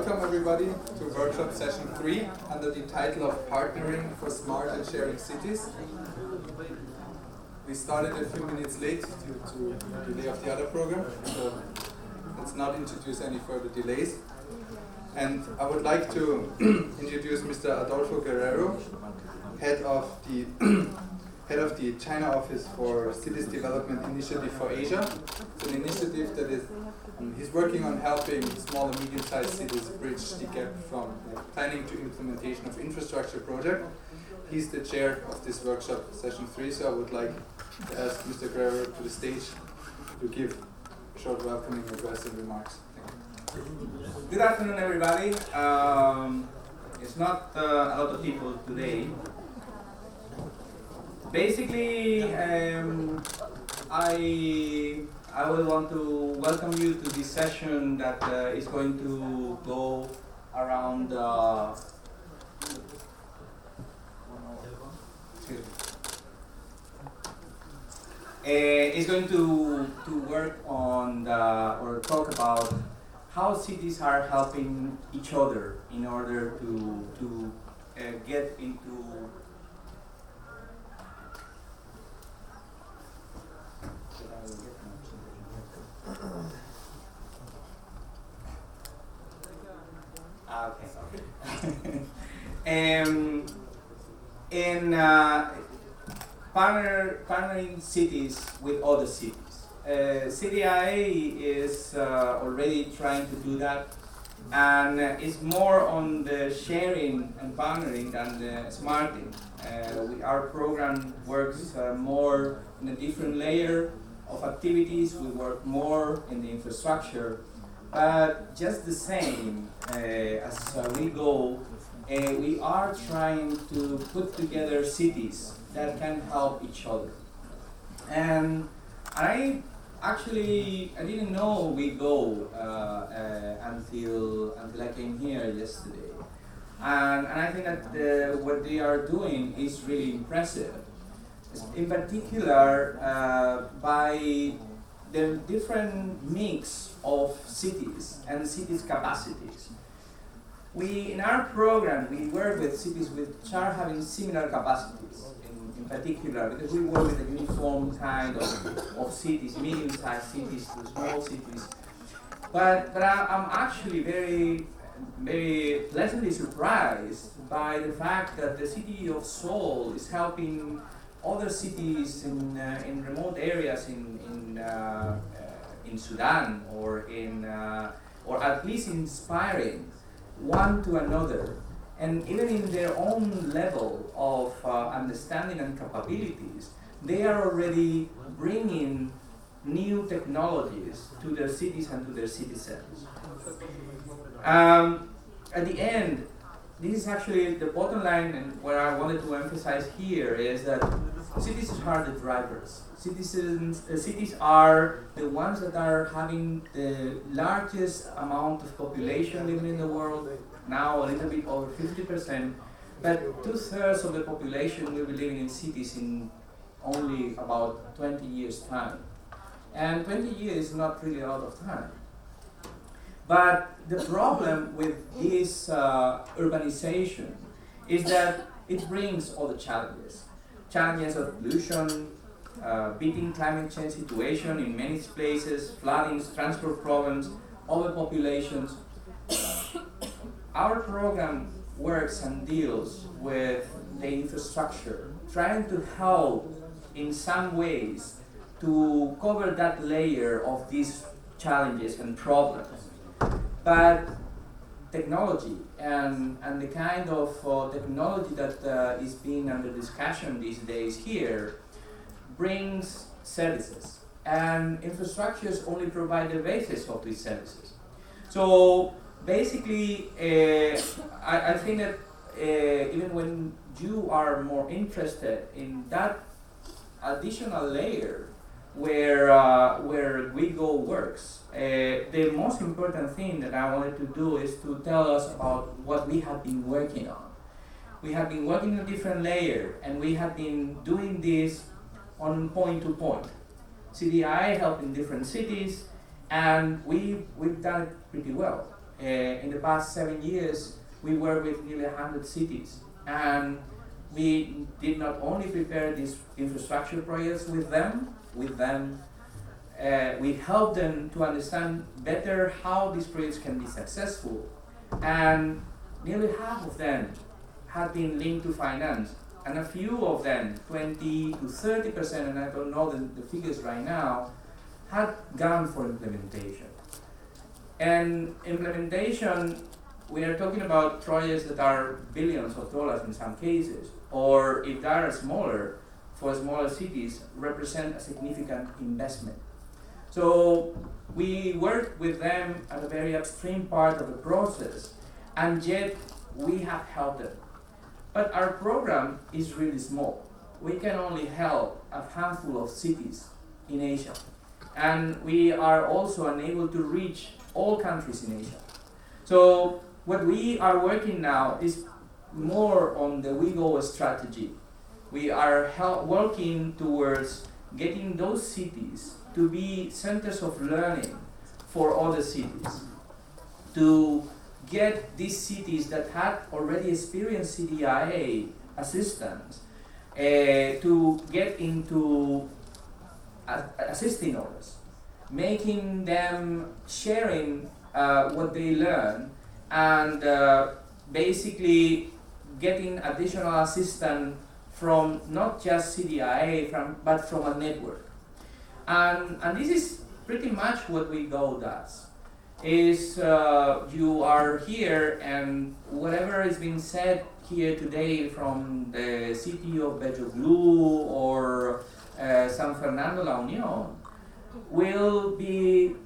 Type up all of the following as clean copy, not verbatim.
Welcome everybody to workshop session 3 under the title of Partnering for Smart and Sharing Cities. We started a few minutes late due to the delay of the other program, so let's not introduce any further delays. And I would like to introduce Mr. Adolfo Guerrero, head of the China Office for Cities Development Initiative for Asia. It's an initiative that is he's working on helping small and medium-sized cities bridge the gap from planning to implementation of infrastructure project. He's the chair of this workshop session 3, so I would like to ask Mr. Guerrero to the stage to give a short welcoming address and remarks. Good afternoon, everybody. It's not a lot of people today. Basically, I will want to welcome you to this session that is going to go around is going to work on or talk about how cities are helping each other in order to get into partnering cities with other cities. CDIA is already trying to do that, and it's more on the sharing and partnering than the smarting. Our program works more in a different layer of activities. We work more in the infrastructure, but just the same as WeGO, we are trying to put together cities that can help each other. And I didn't know WeGO until I came here yesterday, and I think that what they are doing is really impressive. In particular, by the different mix of cities and cities' capacities. In our program, we work with cities which are having similar capacities, in particular, because we work with a uniform kind of cities, medium-sized cities to small cities. But I'm actually very, very pleasantly surprised by the fact that the city of Seoul is helping other cities in remote areas in Sudan, or at least inspiring one to another, and even in their own level of understanding and capabilities, they are already bringing new technologies to their cities and to their citizens. At the end, this is actually the bottom line, and what I wanted to emphasize here is that cities are the drivers. Cities are the ones that are having the largest amount of population living in the world, now a little bit over 50%, but 2/3 of the population will be living in cities in only about 20 years' time. And 20 years is not really a lot of time. But the problem with this urbanization is that it brings all the challenges. Challenges of pollution, beating climate change situation in many places, floodings, transport problems, overpopulations. Our program works and deals with the infrastructure, trying to help in some ways to cover that layer of these challenges and problems. But technology and the kind of technology that is being under discussion these days here brings services, and infrastructures only provide the basis of these services. So basically, I think that even when you are more interested in that additional layer where WeGO works, the most important thing that I wanted to do is to tell us about what we have been working on. We have been working on a different layer, and we have been doing this on point to point. CDIA helped in different cities, and we've done it pretty well. In the past 7 years, we worked with nearly 100 cities, and we did not only prepare these infrastructure projects with them, we helped them to understand better how these projects can be successful, and nearly half of them had been linked to finance, and a few of them, 20 to 30%, and I don't know the figures right now, had gone for implementation. And implementation, we are talking about projects that are billions of dollars in some cases, or if they are smaller, for smaller cities, represent a significant investment. So we work with them at a very upstream part of the process, and yet we have helped them. But our program is really small. We can only help a handful of cities in Asia. And we are also unable to reach all countries in Asia. So what we are working now is more on the WeGO strategy. We are working towards getting those cities to be centers of learning for other cities, to get these cities that had already experienced CDIA assistance to get into assisting others, making them sharing what they learn, and basically getting additional assistance from not just CDIA, but from a network. And this is pretty much what WeGO does. Is you are here, and whatever is being said here today from the city of Bejoglu or San Fernando La Union will be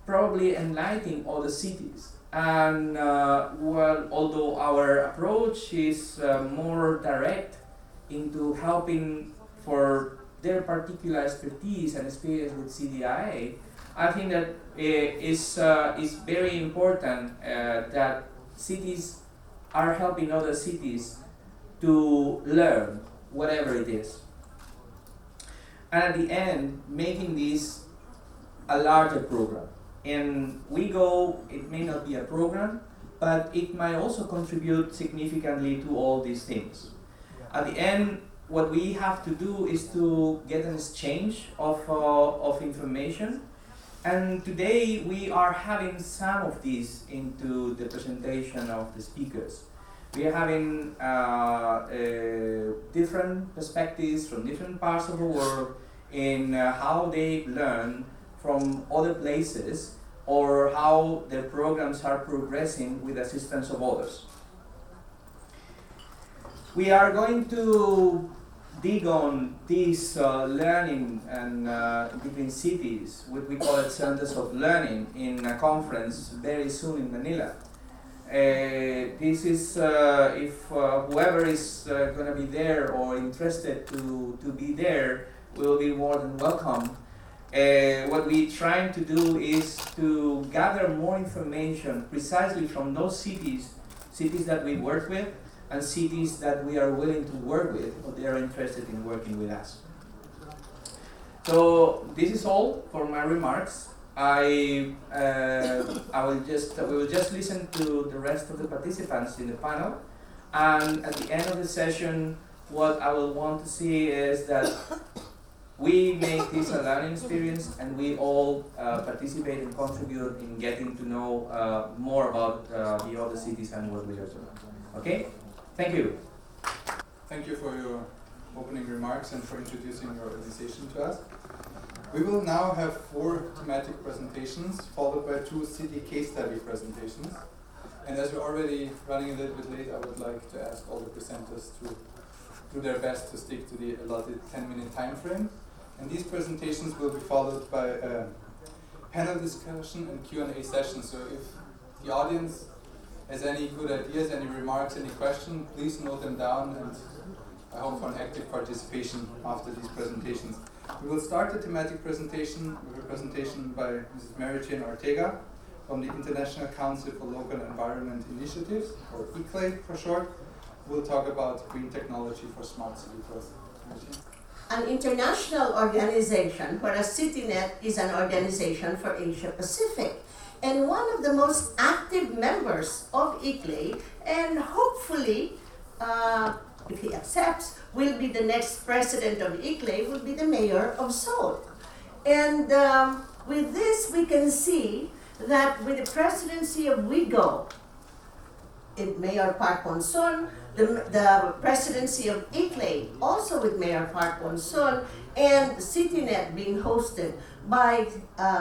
probably enlightening other cities. And well, although our approach is more direct into helping for their particular expertise and experience with CDIA, I think that is very important that cities are helping other cities to learn whatever it is. And at the end, making this a larger program. In WeGO, it may not be a program, but it might also contribute significantly to all these things. At the end, what we have to do is to get an exchange of information. And today we are having some of these into the presentation of the speakers. We are having different perspectives from different parts of the world in how they learn from other places, or how their programs are progressing with assistance of others. We are going to dig on this learning and between cities, what we call it centers of learning, in a conference very soon in Manila. This is, if whoever is going to be there or interested to be there, will be more than welcome. What we're trying to do is to gather more information precisely from those cities that we work with, and cities that we are willing to work with, or they are interested in working with us. So this is all for my remarks. We will just listen to the rest of the participants in the panel, and at the end of the session, what I will want to see is that we make this a learning experience, and we all participate and contribute in getting to know more about the other cities and what we are doing. Okay? Thank you. Thank you for your opening remarks and for introducing your organization to us. We will now have 4 thematic presentations, followed by 2 city case study presentations. And as we're already running a little bit late, I would like to ask all the presenters to do their best to stick to the allotted 10-minute time frame. And these presentations will be followed by a panel discussion and Q&A session. So if the audience has any good ideas, any remarks, any questions, please note them down, and I hope for an active participation after these presentations. We will start the thematic presentation with a presentation by Mrs. Mary-Jane Ortega from the International Council for Local Environment Initiatives, or ICLEI for short. We'll talk about green technology for smart city growth. An international organization, whereas CityNet is an organization for Asia Pacific. and one of the most active members of ICLEI, and hopefully, if he accepts, will be the next president of ICLEI, will be the mayor of Seoul. And with this, we can see that with the presidency of WeGO, Mayor Park Won-sun, the presidency of ICLEI, also with Mayor Park Won-sun, and CityNet being hosted by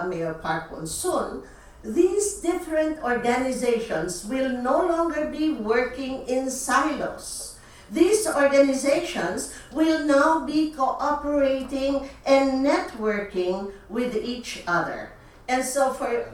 Mayor Park Won-sun, these different organizations will no longer be working in silos. These organizations will now be cooperating and networking with each other. And so for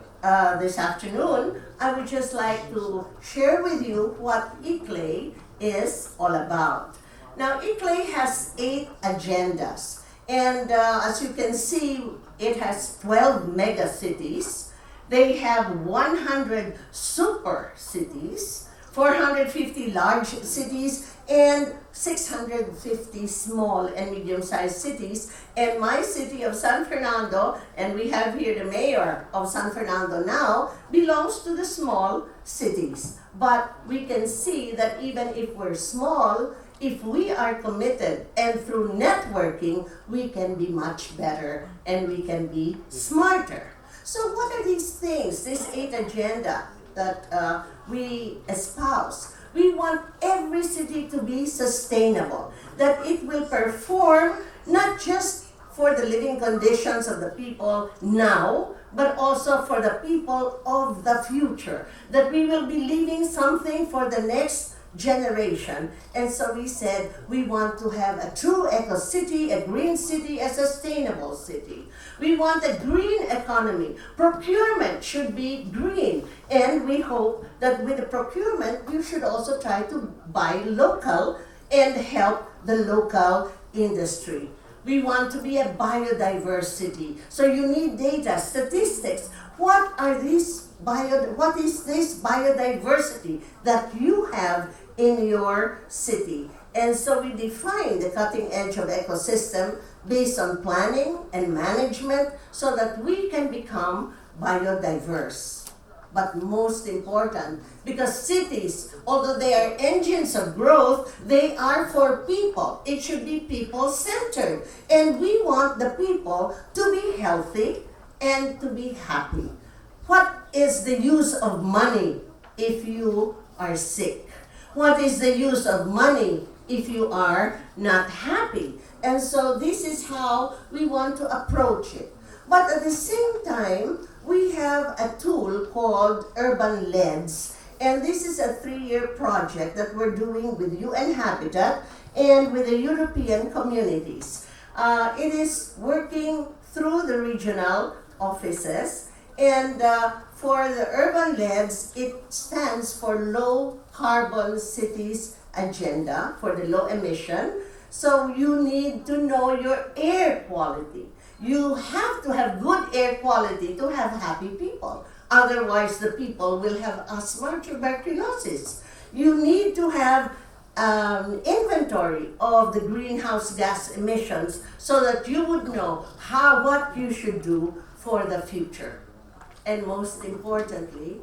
this afternoon, I would just like to share with you what ICLEI is all about. Now, ICLEI has 8 agendas, and as you can see, it has 12 mega cities. They have 100 super cities, 450 large cities, and 650 small and medium-sized cities. And my city of San Fernando, and we have here the mayor of San Fernando now, belongs to the small cities. But we can see that even if we're small, if we are committed and through networking, we can be much better and we can be smarter. So what are these things, this 8 agenda that we espouse? We want every city to be sustainable, that it will perform not just for the living conditions of the people now, but also for the people of the future, that we will be leaving something for the next generation. And so we said we want to have a true eco-city, a green city, a sustainable city. We want a green economy. Procurement should be green. And we hope that with the procurement, you should also try to buy local and help the local industry. We want to be a biodiverse city. So you need data, statistics. What is this biodiversity that you have in your city? And so we define the cutting edge of ecosystem based on planning and management so that we can become biodiverse. But most important, because cities, although they are engines of growth, they are for people. It should be people-centered. And we want the people to be healthy and to be happy. What is the use of money if you are sick? What is the use of money if you are not happy? And so this is how we want to approach it. But at the same time, we have a tool called Urban LEDs. And this is a 3-year project that we're doing with UN-Habitat and with the European communities. It is working through the regional offices. And for the Urban LEDs, it stands for Low Carbon Cities Agenda, for the low emission. So you need to know your air quality. You have to have good air quality to have happy people. Otherwise, the people will have asthma, tuberculosis. You need to have inventory of the greenhouse gas emissions so that you would know what you should do for the future. And most importantly,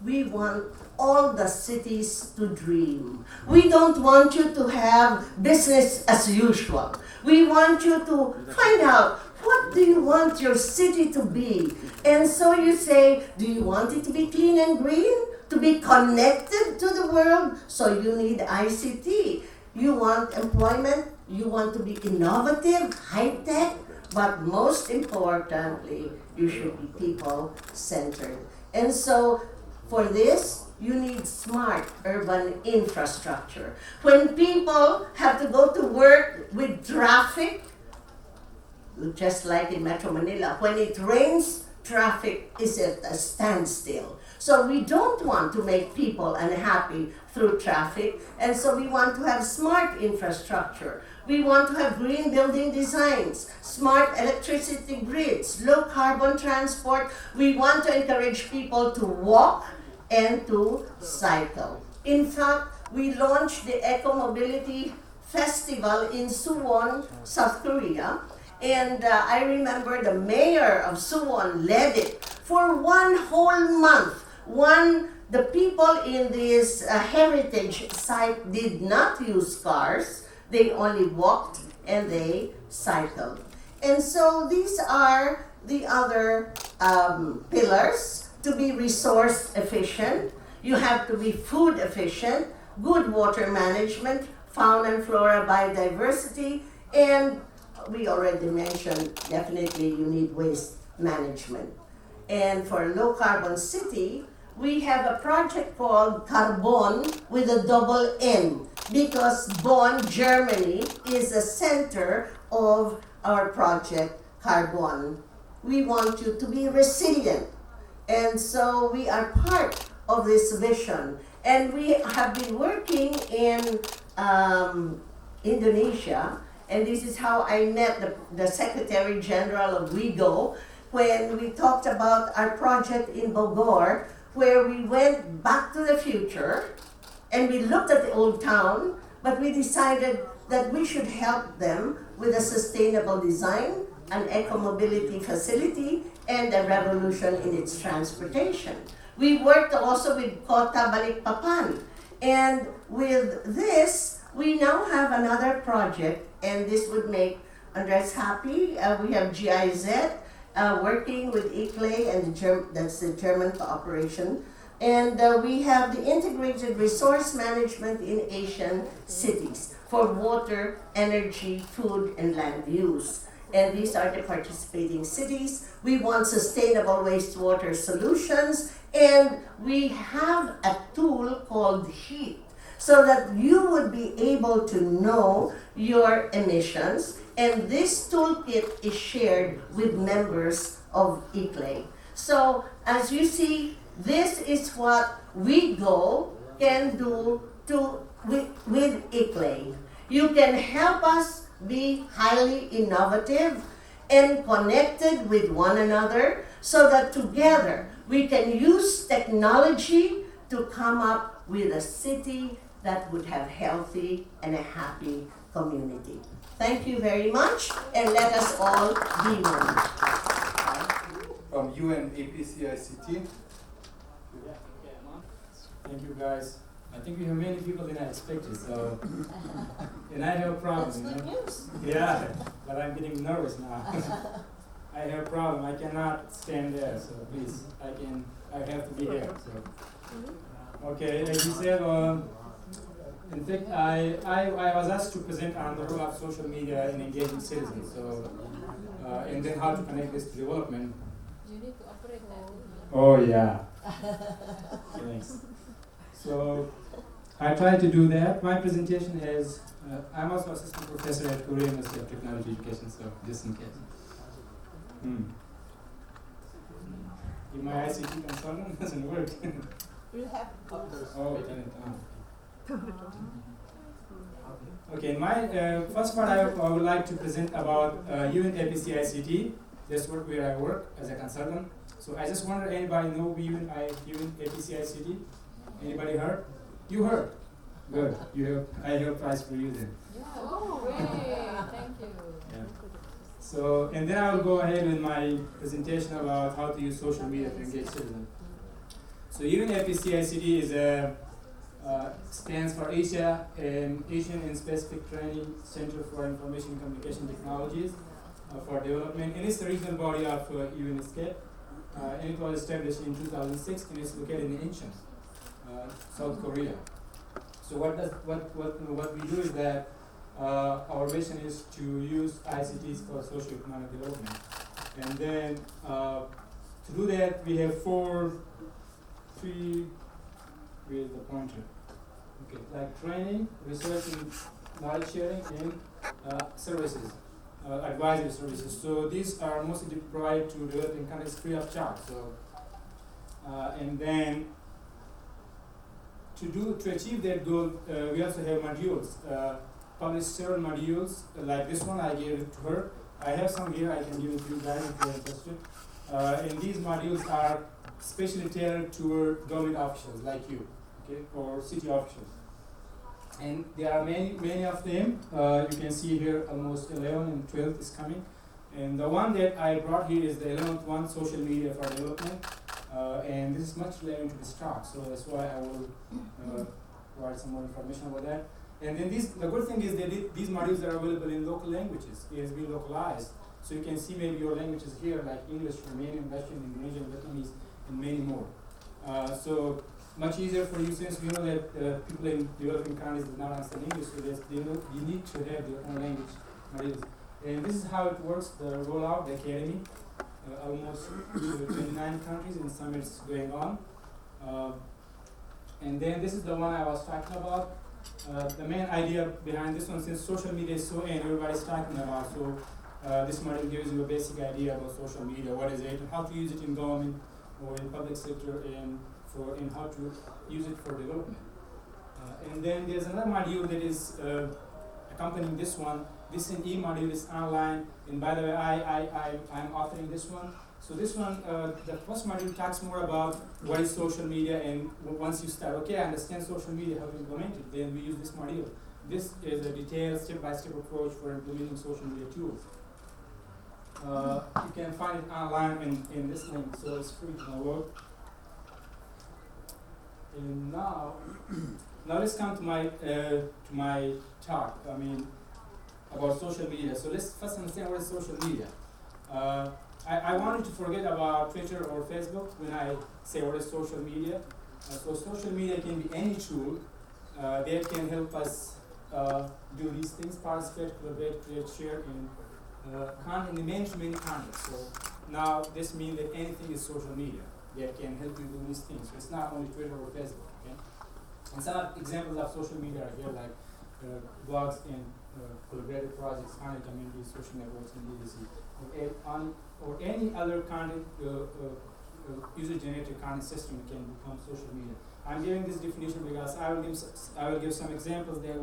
we want all the cities to dream. We don't want you to have business as usual. We want you to find out, what do you want your city to be? And so you say, do you want it to be clean and green? To be connected to the world? So you need ICT. You want employment? You want to be innovative, high-tech? But most importantly, you should be people-centered. And so for this, you need smart urban infrastructure. When people have to go to work with traffic, just like in Metro Manila, when it rains, traffic is at a standstill. So we don't want to make people unhappy through traffic, and so we want to have smart infrastructure. We want to have green building designs, smart electricity grids, low carbon transport. We want to encourage people to walk and to cycle. In fact, we launched the Eco Mobility Festival in Suwon, South Korea. And I remember the mayor of Suwon led it for one whole month. The people in this heritage site did not use cars. They only walked and they cycled. And so these are the other pillars. To be resource efficient, you have to be food efficient, good water management, fauna and flora biodiversity, and we already mentioned, definitely you need waste management. And for a low carbon city, we have a project called Carbon with a double N, because Bonn, Germany is the center of our project Carbon. We want you to be resilient. And so we are part of this vision. And we have been working in Indonesia, and this is how I met the Secretary General of WeGO when we talked about our project in Bogor, where we went back to the future and we looked at the old town, but we decided that we should help them with a sustainable design, an eco-mobility facility, and a revolution in its transportation. We worked also with Kota Balikpapan, and with this, we now have another project, and this would make Andres happy. We have GIZ working with ICLEI, and that's the German cooperation. And we have the integrated resource management in Asian cities for water, energy, food, and land use. And these are the participating cities. We want sustainable wastewater solutions, and we have a tool called HEAT, so that you would be able to know your emissions, and this toolkit is shared with members of ICLEI. So as you see, this is what WeGO can do with ICLEI. You can help us be highly innovative and connected with one another, so that together we can use technology to come up with a city that would have healthy and a happy community. Thank you very much, and let us all be one. From UN-APCICT. Thank you, guys. I think we have many people than I expected, so and I have a problem. That's good news. Yeah, but I'm getting nervous now. I have a problem. I cannot stand there, so please, I have to be here. So, okay, as you said, in fact, I was asked to present on the role of social media in engaging citizens. So, and then how to connect this to development. You need to operate that. Oh yeah. Thanks. So I tried to do that. My presentation is, I'm also assistant professor at Korea University of Technology Education, so just in case. If my ICT consultant doesn't work. We'll have Oh, turn it on. Okay, my first part I would like to present about UN-APCICT. That's where I work as a consultant. So I just wonder, anybody know UN-APCICT? Anybody heard? You heard? Good. I have a prize for you then. Yeah. Oh, great. Thank you. Yeah. So, and then I will go ahead with my presentation about how to use social media to engage citizens. So UN-APCICT is stands for Asia, Asian and Pacific Training Center for Information and Communication Technologies for Development, and it's the regional body of UN-APCICT, and it was established in 2006, and it's located in Incheon, South Korea. So what we do is that our mission is to use ICTs for socio-economic development, and then to do that we have three. Where's the pointer? Okay, like training, research and knowledge sharing, and services, advisory services. So these are mostly provided to developing countries free of charge. So and then to achieve that goal, we also have modules. Published several modules like this one. I gave it to her. I have some here. I can give it to you guys if you're interested. And these modules are specially tailored toward government officials like you, okay, or city officials. And there are many of them. You can see here almost 11 and 12 is coming. And the one that I brought here is the 11th one, social media for development. And this is much related to this talk, so that's why I will provide some more information about that. And then the good thing is that these modules are available in local languages. It has been localized. So you can see maybe your languages here, like English, Romanian, Russian, Indonesian, Vietnamese, and many more. So much easier for you, since we know that people in developing countries do not understand English, so you need to have your own language modules. And this is how it works, the rollout, the academy. Almost 29 countries, and some it's going on. And then this is the one I was talking about. The main idea behind this one, since social media is so in, everybody's talking about, so this model gives you a basic idea about social media, what is it, and how to use it in government or in public sector, and how to use it for development. And then there's another module that is accompanying this one. This module is online, and by the way, I'm authoring this one. So this one, the first module talks more about what is social media, and once you start, okay, I understand social media, how to implement it, then we use this module. This is a detailed step-by-step approach for implementing social media tools. You can find it online in this link, so it's free to download. And now let's come to my talk. About social media. So let's first understand what is social media. I wanted to forget about Twitter or Facebook when I say what is social media. So social media can be any tool that can help us do these things, participate, collaborate, create, share in many contexts. So now this means that anything is social media that can help you do these things. So it's not only Twitter or Facebook. Okay? And some examples of social media are here, like blogs and collaborative projects, online communities, social networks, and DDC, or any other content, user-generated content system can become social media. I'm giving this definition because I will give some examples that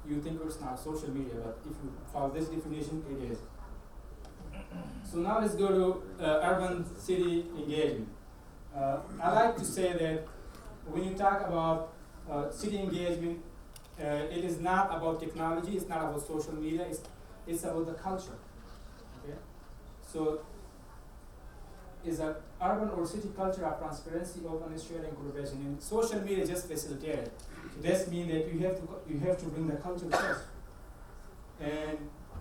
you think it's not social media, but if you follow this definition, it is. So now let's go to urban city engagement. I like to say that when you talk about city engagement, it is not about technology, it's not about social media, it's about the culture. Okay? So is an urban or city culture of transparency, openness, sharing, collaboration, and social media just facilitated. So that means that you have to bring the culture first. And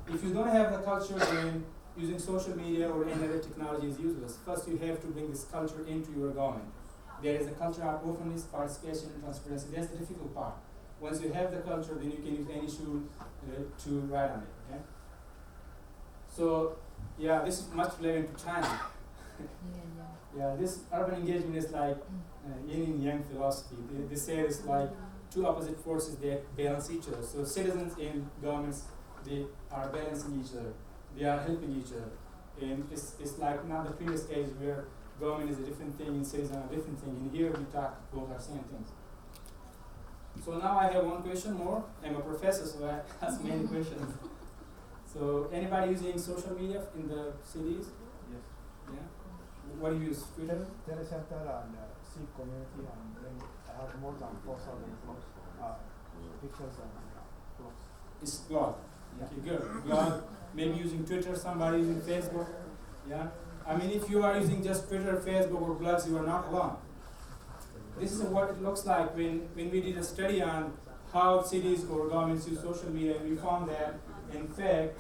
if you don't have the culture, then using social media or any other technology is useless. First, you have to bring this culture into your government. There is a culture of openness, participation, and transparency. That's the difficult part. Once you have the culture, then you can use any tool to write on it. Okay? So, yeah, this is much related to China. Yeah, this urban engagement is like yin and yang philosophy. They say it's like two opposite forces that balance each other. So citizens and governments, they are balancing each other. They are helping each other. And it's like not the previous age where government is a different thing and citizens are a different thing. And here we talk both are same things. So now I have one question more. I'm a professor, so I ask many questions. So anybody using social media in the cities? Yes. Yeah. What do you use? Twitter? Telecenter and Seed community, and then I have more than 4,000 blogs, pictures and blogs. It's blog. Okay, good. Blog. Maybe using Twitter. Somebody using Facebook. Yeah. I mean, if you are using just Twitter, Facebook, or blogs, you are not alone. This is what it looks like when we did a study on how cities or governments use social media, and we found that, in fact,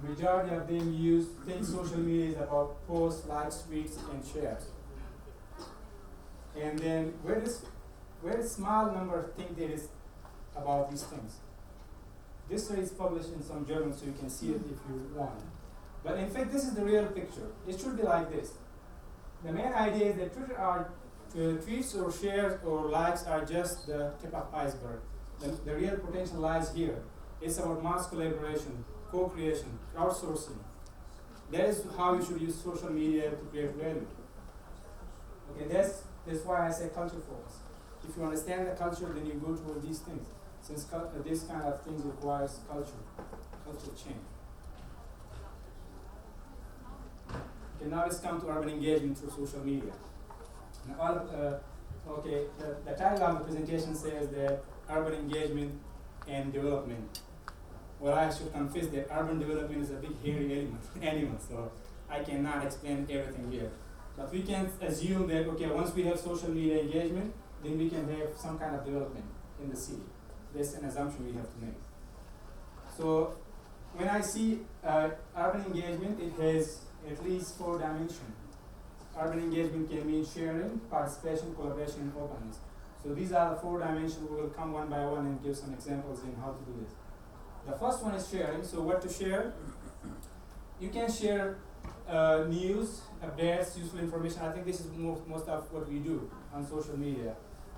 majority of them think social media is about posts, likes, tweets, and shares. And then where a small number think that is about these things. This study is published in some journals, so you can see it if you want. But in fact, this is the real picture. It should be like this. The main idea is that tweets or shares or likes are just the tip of iceberg. The real potential lies here. It's about mass collaboration, co-creation, crowdsourcing. That is how you should use social media to create value. Okay, that's why I say culture focus. If you understand the culture, then you go toward these things. Since this kind of things requires culture change. Okay, now let's come to urban engagement through social media. Now, the title of the presentation says that urban engagement and development, well, I should confess that urban development is a big hairy animal, so I cannot explain everything here. But we can assume that, okay, once we have social media engagement, then we can have some kind of development in the city. That's an assumption we have to make. So when I see urban engagement, it has at least 4 dimensions. Urban engagement can mean sharing, participation, collaboration, and openness. So these are the 4 dimensions. We will come one by one and give some examples in how to do this. The first one is sharing. So what to share? You can share news, updates, useful information. I think this is most of what we do on social media.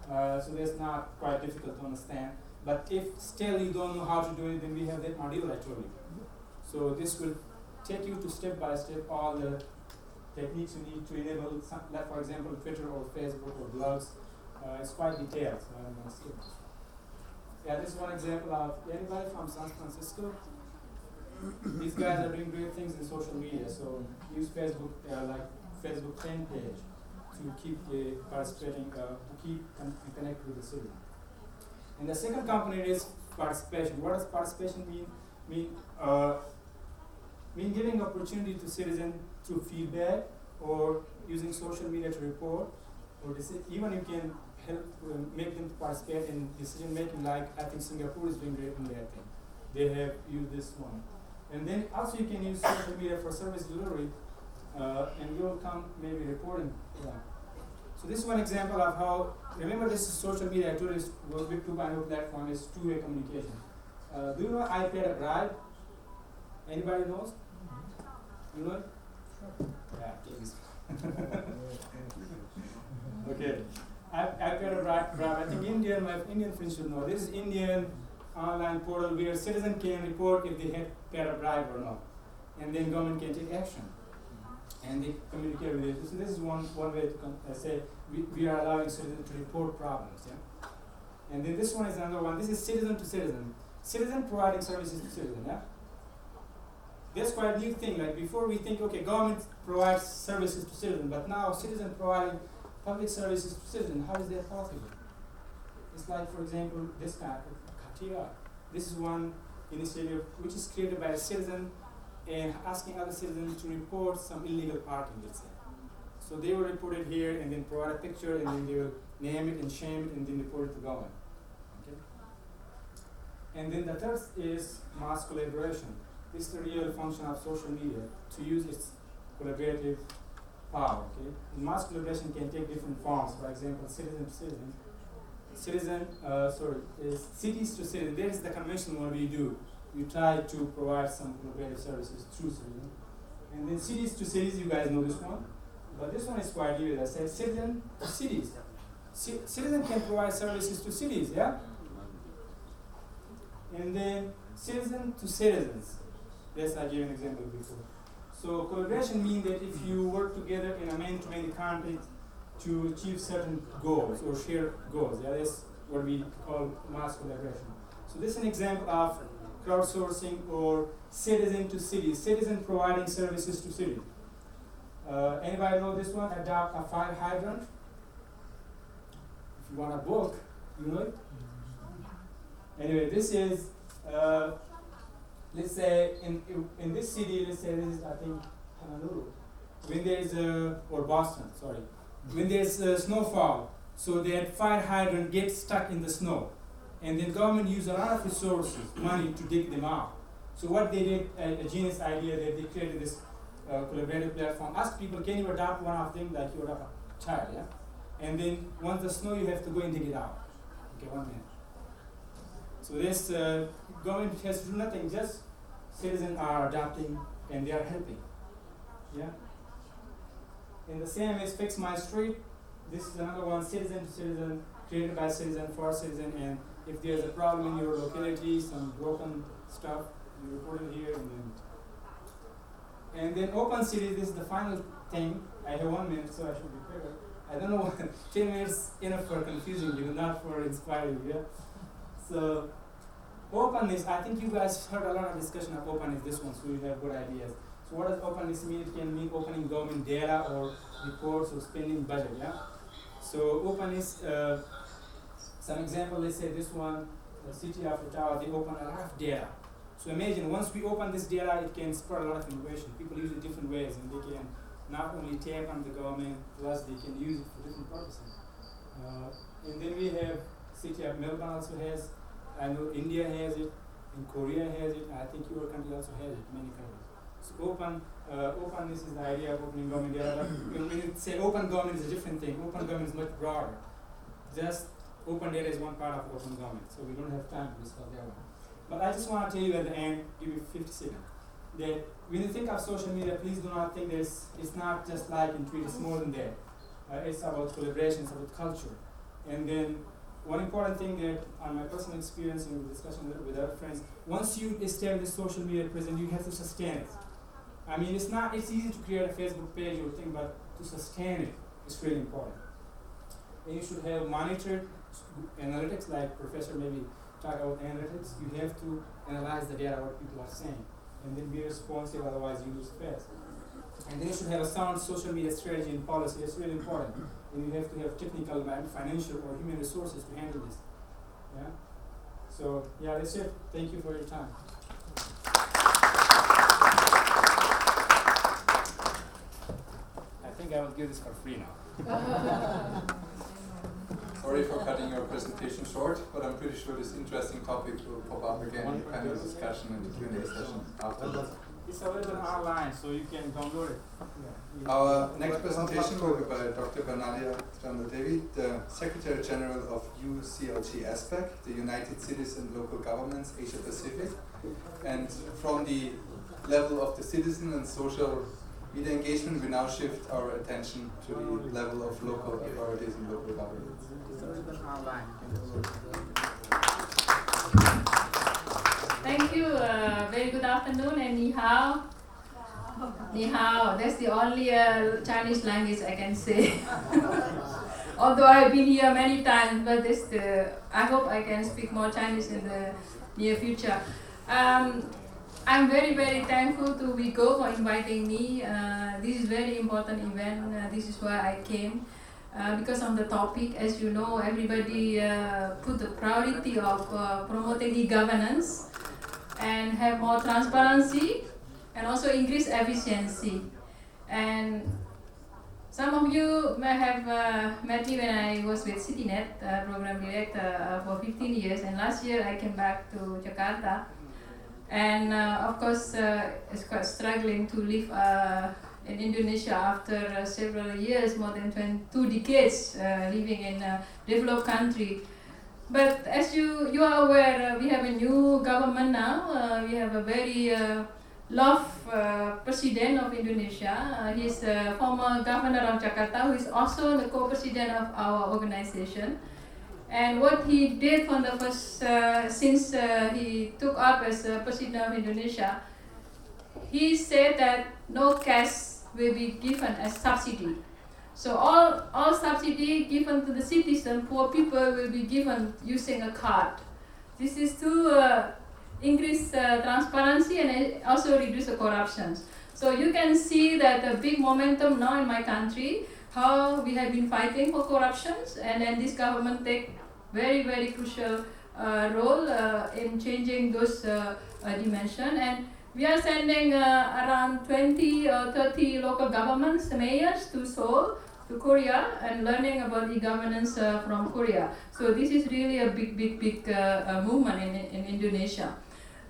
So that's not quite difficult to understand. But if still you don't know how to do it, then we have that module I told you. So this will take you to step by step all the techniques you need to enable, some, like for example, Twitter or Facebook or blogs. It's quite detailed, so I'm going to skip this. Yeah, this is one example of anybody from San Francisco. These guys are doing great things in social media, so use Facebook, like Facebook fan page to keep participating, to keep connected with the city. And the second component is participation. What does participation mean? Mean giving opportunity to citizens to feedback, or using social media to report, or even you can help make them participate in decision making. Like I think Singapore is doing great in that thing. They have used this one. And then also you can use social media for service delivery, and we will come maybe reporting. Yeah. So this is one example of how, remember this is social media, I told you Web 2.0 platform is two-way communication. Do you know iPad a bribe? Anybody knows? You know it? Yeah, okay. iPad a bribe. I think Indian friends should know. This is Indian online portal where citizens can report if they had paid a bribe or not. And then government can take action. And they communicate with it. So this is one way to say we are allowing citizens to report problems. Yeah? And then this one is another one. This is citizen to citizen. Citizen providing services to citizen. Yeah? That's quite a new thing. Like before we think, okay, government provides services to citizen, but now citizen providing public services to citizen. How is that possible? It's like, for example, this kind of Katia. This is one initiative which is created by a citizen and asking other citizens to report some illegal parking, let's say. So they will report it here and then provide a picture, and then they will name it and shame it and then report it to government. Okay? And then the third is mass collaboration. This is the real function of social media, to use its collaborative power. Okay? And mass collaboration can take different forms. For example, citizen to citizen. Is cities to citizen. That is the conventional one we do. We try to provide some collaborative services through citizen. And then cities to cities, you guys know this one. But this one is quite new. I said citizen to cities. Citizen can provide services to cities, yeah? And then citizen to citizens. Yes, I gave an example before. So collaboration means that if you work together in a man-to-man context to achieve certain goals or share goals, yeah, that's what we call mass collaboration. So this is an example of crowdsourcing or citizen to city, citizen providing services to city. Anybody know this one? Adopt a fire hydrant. If you want a book, you know it. Anyway, this is, let's say in this city, let's say this is, I think, Honolulu. When there is or Boston, sorry. When there's snowfall, so that fire hydrant gets stuck in the snow. And then government used a lot of resources, money to dig them out. So what they did, a genius idea, that they created this collaborative platform. Ask people, can you adopt one of them like you adopt a child, yeah? And then once the snow, you have to go and dig it out. Okay, 1 minute. So this government has to do nothing, just citizens are adopting and they are helping, yeah? And the same is Fix My Street. This is another one, citizen to citizen, created by citizen for citizen, and if there's a problem in your locality, some broken stuff, you report it here, and then open city. This is the final thing. I have 1 minute, so I should be quicker. I don't know, 10 minutes enough for confusing you, not for inspiring you. Yeah? So openness, I think you guys heard a lot of discussion of openness, this one, so you have good ideas. So what does openness mean? It can mean opening government data or reports or spending budget, yeah? So openness, some example, let's say this one, the city of Ottawa, they open a lot of data. So imagine once we open this data, it can spread a lot of innovation. People use it different ways, and they can not only tap on the government, plus they can use it for different purposes. And then we have city of Melbourne also has, I know India has it, and Korea has it, and I think your country also has it, many countries. So openness is the idea of opening government data. When you say open government is a different thing. Open government is much broader. Just open data is one part of open government, so we don't have time to discuss that one. But I just want to tell you at the end, give you 50 seconds, that when you think of social media, please do not think that it's not just like and tweet, it's more than that. It's about collaboration, it's about culture. And then one important thing that on my personal experience and with discussion with other friends, once you establish social media presence, you have to sustain it. I mean, it's easy to create a Facebook page or thing, but to sustain it is really important. And you should have monitored analytics, like Professor maybe talk about analytics. You have to analyze the data, what people are saying, and then be responsive, otherwise you lose fast. And then you should have a sound social media strategy and policy. It's really important. And you have to have technical, financial, or human resources to handle this. Yeah. So yeah, that's it. Thank you for your time. I think I will give this for free now. Sorry for cutting your presentation short, but I'm pretty sure this interesting topic will pop up again in the panel discussion and the Q&A session afterwards. It's available online, so you can download it. Yeah. Our next presentation will be by Dr. Bernadia, Tjandradewi, the Secretary General of UCLG ASPAC, the United Cities and Local Governments Asia Pacific. And from the level of the citizen and social media engagement, we now shift our attention to the level of local authorities and local governments. Thank you. Very good afternoon and ni hao. Ni hao. That's the only Chinese language I can say. Although I've been here many times, but I hope I can speak more Chinese in the near future. I'm very, very thankful to WeGO for inviting me. This is very important event. This is why I came. Because of the topic, as you know, everybody put the priority of promoting e-governance and have more transparency and also increase efficiency. And some of you may have met me when I was with CityNet, program director for 15 years, and last year I came back to Jakarta. And of course, it's quite struggling to live in Indonesia after several years, more than 2 decades living in a developed country. But as you are aware, we have a new government now. We have a very loved president of Indonesia. He's the former governor of Jakarta, who is also the co-president of our organization. And what he did from the first, since he took up as president of Indonesia, he said that no cash will be given as subsidy. So all subsidy given to the citizen, poor people, will be given using a card. This is to increase transparency and also reduce the corruption. So you can see that a big momentum now in my country, how we have been fighting for corruptions, and then this government take very, very crucial role in changing those dimensions. And we are sending around 20 or 30 local governments, mayors, to Seoul, to Korea, and learning about e-governance from Korea. So this is really a big movement in Indonesia.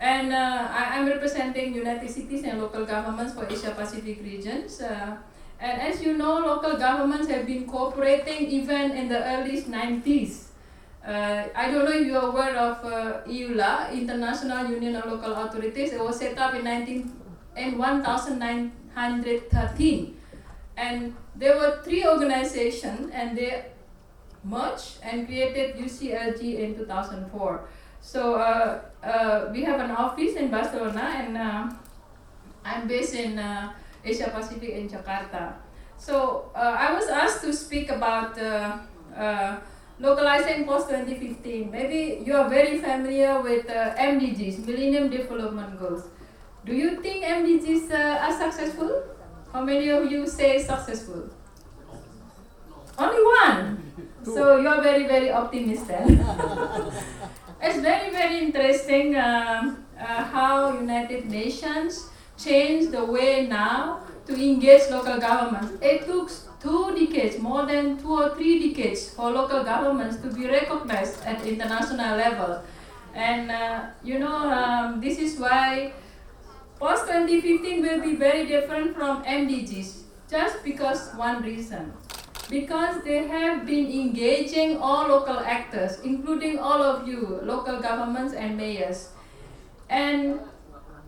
And I'm representing United Cities and local governments for Asia Pacific regions. And as you know, local governments have been cooperating even in the early 90s. I don't know if you're aware of EULA, International Union of Local Authorities. It was set up in 1913. And there were 3 organizations, and they merged and created UCLG in 2004. So we have an office in Barcelona, and I'm based in Asia Pacific in Jakarta. So I was asked to speak about localizing post-2015. Maybe you are very familiar with MDGs, Millennium Development Goals. Do you think MDGs are successful? How many of you say successful? Only one. So you are very, very optimistic. it's very, very interesting how United Nations changed the way now to engage local governments. It took 2 decades, more than 2 or 3 decades for local governments to be recognized at international level. And this is why post-2015 will be very different from MDGs, just because one reason. Because they have been engaging all local actors, including all of you, local governments and mayors. And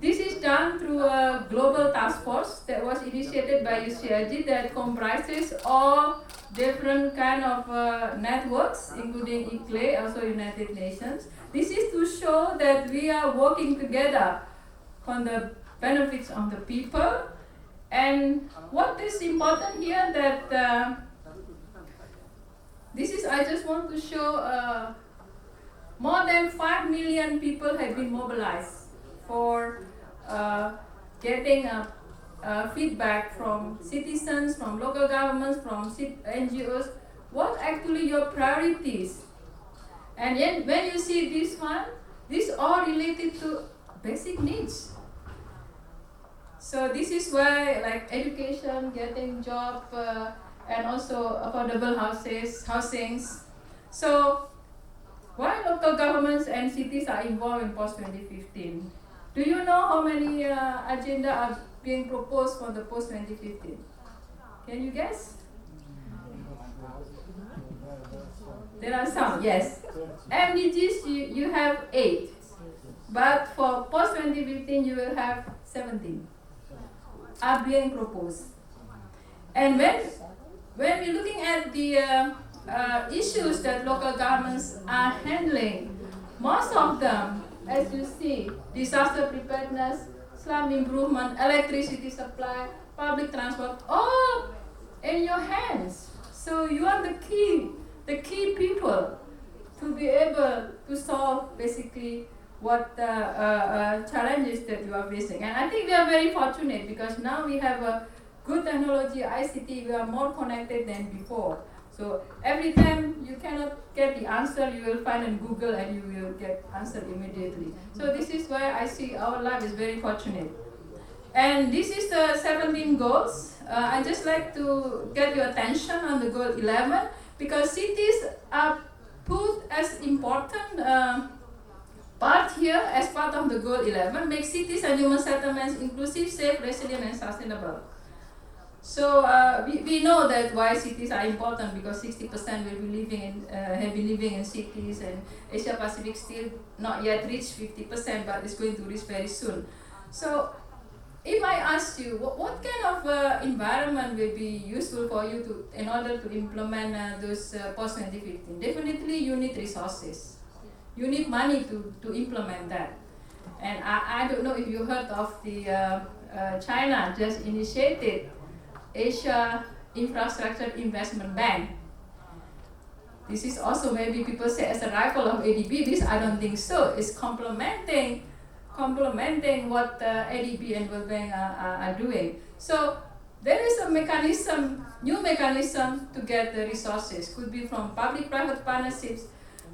this is done through a global task force that was initiated by UCLG that comprises all different kind of networks, including ICLEI, also United Nations. This is to show that we are working together for the benefits of the people. And what is important here that I just want to show more than 5 million people have been mobilized for getting feedback from citizens, from local governments, from NGOs. What actually your priorities? And yet when you see this one, these all related to basic needs. So this is why, like education, getting job, and also affordable housings. So why local governments and cities are involved in post-2015? Do you know how many agenda are being proposed for the post-2015? Can you guess? There are some, yes. MDGs, you have 8. But for post-2015, you will have 17 are being proposed. And when we're looking at the issues that local governments are handling, most of them, as you see, disaster preparedness, slum improvement, electricity supply, public transport, all in your hands. So you are the key people to be able to solve basically what challenges that you are facing. And I think we are very fortunate because now we have a good technology, ICT, we are more connected than before. So every time you cannot get the answer, you will find in Google and you will get answer immediately. So this is why I see our life is very fortunate. And this is the 17 goals. I just like to get your attention on the goal 11 because cities are put as important part here as part of the goal 11, make cities and human settlements inclusive, safe, resilient and sustainable. So we know that why cities are important because 60% will be living in have been living in cities, and Asia Pacific still not yet reached 50%, but it's going to reach very soon. So if I ask you what kind of environment will be useful for you in order to implement those post-2015, definitely you need resources. You need money to implement that. And I don't know if you heard of the China just initiated Asia Infrastructure Investment Bank. This is also maybe people say as a rival of ADB. This I don't think so. It's complementing what ADB and World Bank are doing. So there is a mechanism, new mechanism to get the resources. Could be from public-private partnerships.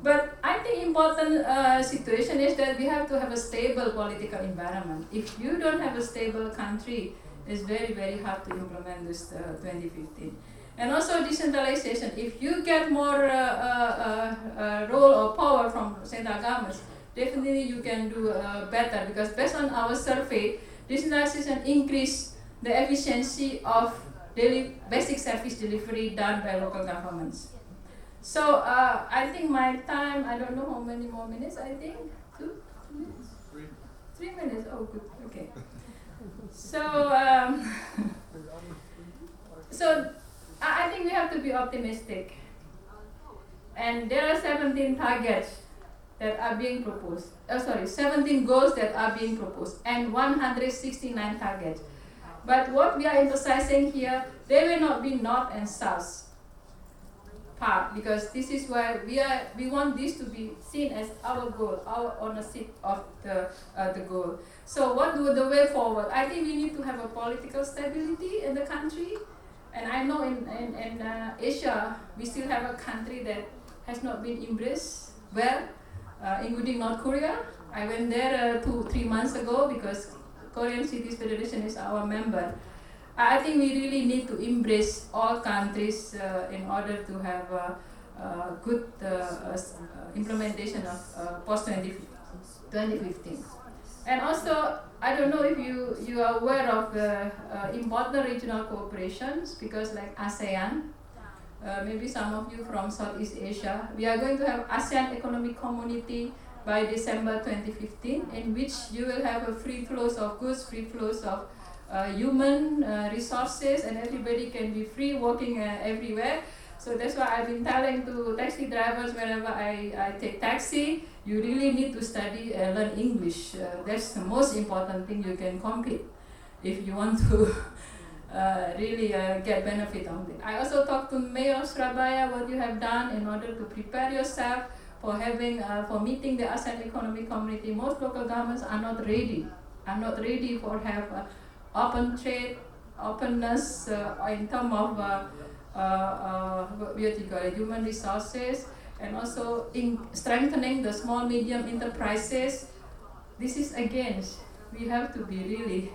But I think important situation is that we have to have a stable political environment. If you don't have a stable country, it's very, very hard to implement this 2015. And also decentralization. If you get more role or power from central governments, definitely you can do better because based on our survey, decentralization increase the efficiency of daily basic service delivery done by local governments. So I think my time, I don't know how many more minutes, I think, 2 minutes? 3 minutes, oh good, okay. So, so I think we have to be optimistic. And there are 17 targets that are being proposed. 17 goals that are being proposed and 169 targets. But what we are emphasizing here, they will not be north and south part because this is where we want this to be seen as our goal, our ownership of the goal. So what do the way forward? I think we need to have a political stability in the country, and I know in Asia we still have a country that has not been embraced well. including North Korea. I went there 2-3 months ago because Korean Cities Federation is our member. I think we really need to embrace all countries in order to have a good implementation of post-2015. And also, I don't know if you are aware of the important regional cooperations, because like ASEAN, maybe some of you from Southeast Asia, we are going to have ASEAN Economic Community by December 2015, in which you will have a free flows of goods, free flows of human resources, and everybody can be free walking everywhere. So that's why I've been telling to taxi drivers whenever I take taxi, you really need to study and learn English. That's the most important thing you can compete if you want to really get benefit on it. I also talked to Mayor of Surabaya what you have done in order to prepare yourself for having for meeting the ASEAN Economic Community. Most local governments are not ready for have open trade, openness in terms of human resources, and also in strengthening the small medium enterprises. This is again, we have to be really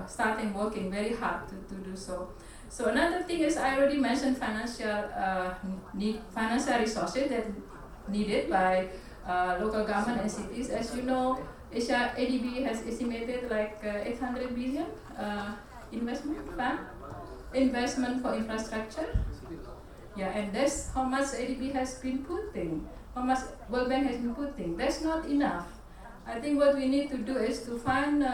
starting working very hard to do so. So another thing is, I already mentioned financial resources that needed by local government and cities. As you know, Asia ADB has estimated like 800 billion investment for infrastructure. Yeah, and that's how much ADB has been putting, how much World Bank has been putting. That's not enough. I think what we need to do is to find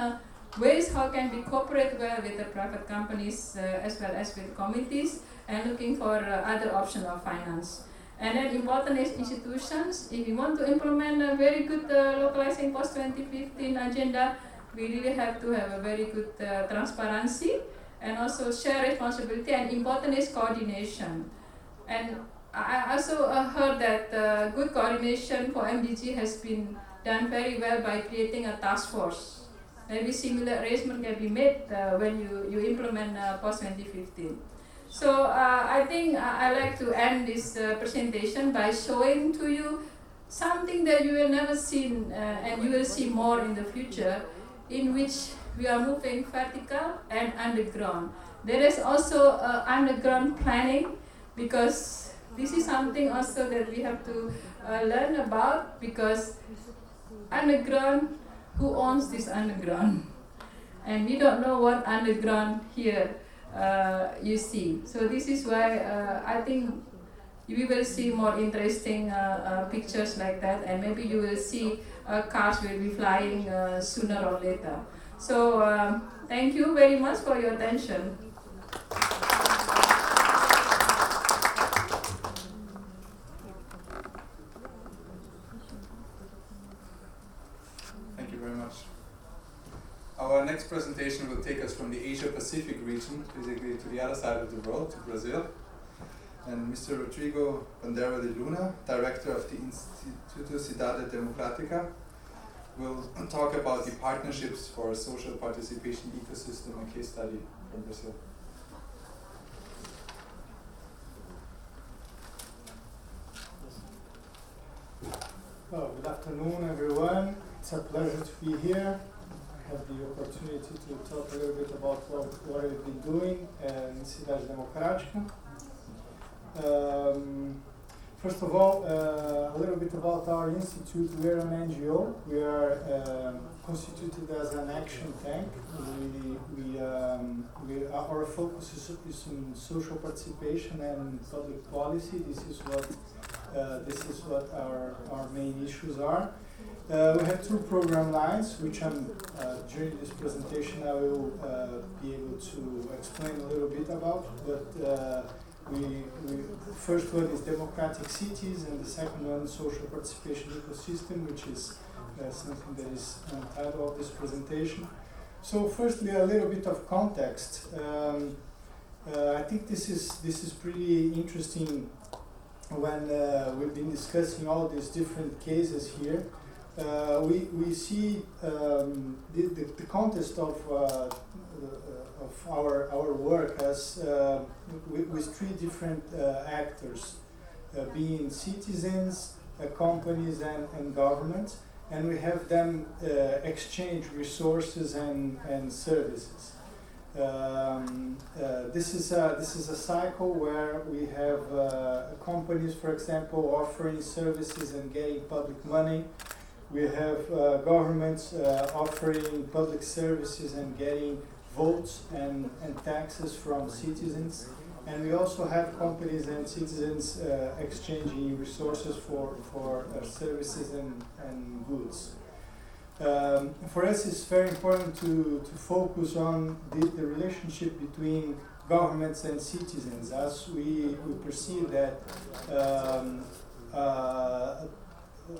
ways how can we cooperate well with the private companies as well as with communities, and looking for other options of finance. And then important is institutions. If we want to implement a very good localizing post-2015 agenda, we really have to have a very good transparency and also share responsibility, and important is coordination. And I also heard that good coordination for MDG has been done very well by creating a task force. Maybe similar arrangement can be made when you implement post-2015. So I think I like to end this presentation by showing to you something that you will never see and you will see more in the future, in which we are moving vertical and underground. There is also underground planning, because this is something also that we have to learn about, because underground, who owns this underground? And we don't know what underground here you see. So this is why I think we will see more interesting pictures like that, and maybe you will see cars will be flying sooner or later. So thank you very much for your attention. Thank you very much. Our next presentation will take us from the Asia-Pacific region, basically to the other side of the world, to Brazil. And Mr. Rodrigo Bandeira de Luna, director of the Instituto Cidade Democratica, will talk about the partnerships for a social participation ecosystem, a case study from Brazil. Good afternoon, everyone. It's a pleasure to be here. I have the opportunity to talk a little bit about what we've been doing in Cidade Democratica. First of all, a little bit about our institute. We are an NGO. We are constituted as an action tank. Our focus is on social participation and public policy. This is what our main issues are. We have two program lines, which during this presentation I will be able to explain a little bit about. But first one is democratic cities, and the second one social participation ecosystem, which is something that is on the title of this presentation. So firstly, a little bit of context. I think this is pretty interesting when we've been discussing all these different cases here. We see the context of our work as with three different actors, being citizens, companies and governments, and we have them exchange resources and services. This is a cycle where we have companies, for example, offering services and getting public money. We have governments offering public services and getting votes and taxes from citizens. And we also have companies and citizens exchanging resources for services and goods. For us, it's very important to focus on the relationship between governments and citizens, as we perceive that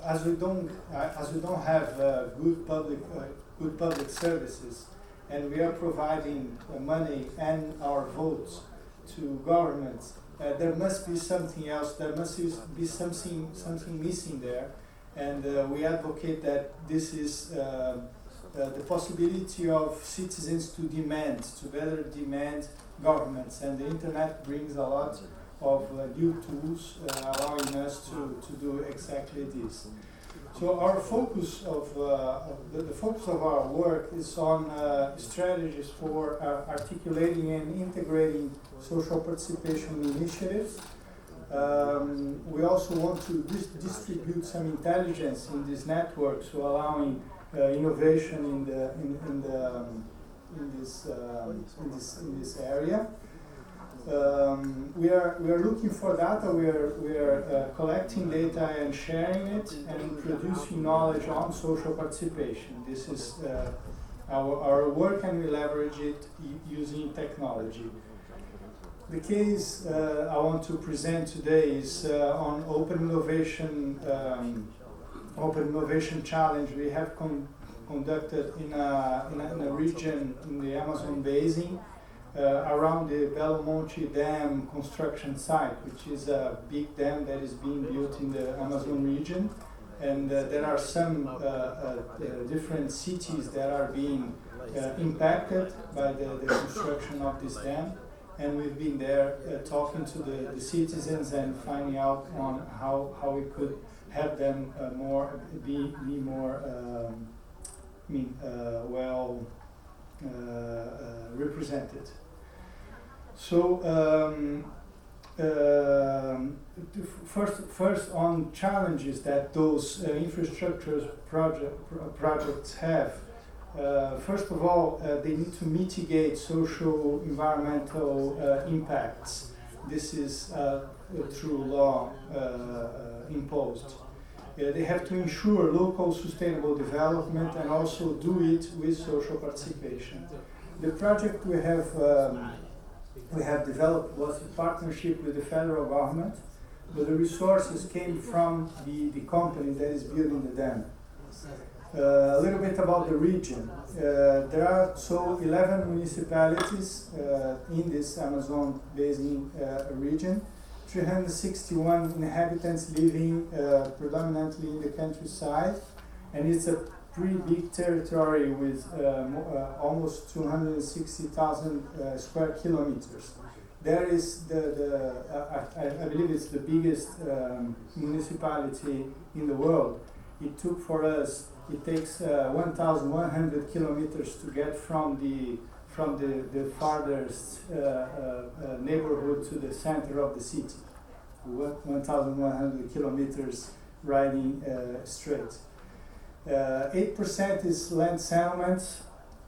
as we don't have good public services, and we are providing money and our votes to governments, there must be something else. There must be something missing there, and we advocate that this is the possibility of citizens to better demand governments, and the internet brings a lot of new tools allowing us to do exactly this. So our focus the focus of our work is on strategies for articulating and integrating social participation initiatives. We also want to distribute some intelligence in this network, so allowing innovation in this area. We are looking for data. We are collecting data and sharing it and producing knowledge on social participation. This is our work, and we leverage it using technology. The case I want to present today is on Open Innovation Challenge we have conducted in a region in the Amazon basin. Around the Belo Monte Dam construction site, which is a big dam that is being built in the Amazon region. And there are some different cities that are being impacted by the construction of this dam. And we've been there talking to the citizens and finding out on how we could have them be more represented. So first on challenges that those infrastructure projects have. First of all, they need to mitigate social environmental impacts. This is through law imposed. They have to ensure local sustainable development and also do it with social participation. The project we have developed was a partnership with the federal government, but the resources came from the company that is building the dam. A little bit about the region. There are 11 municipalities in this Amazon basin region, 361 inhabitants living predominantly in the countryside, and it's a pretty big territory with almost 260,000 square kilometers. There is I believe it's the biggest municipality in the world. It takes 1,100 kilometers to get from the farthest neighborhood to the center of the city. 1,100 kilometers riding straight. 8% is land settlements,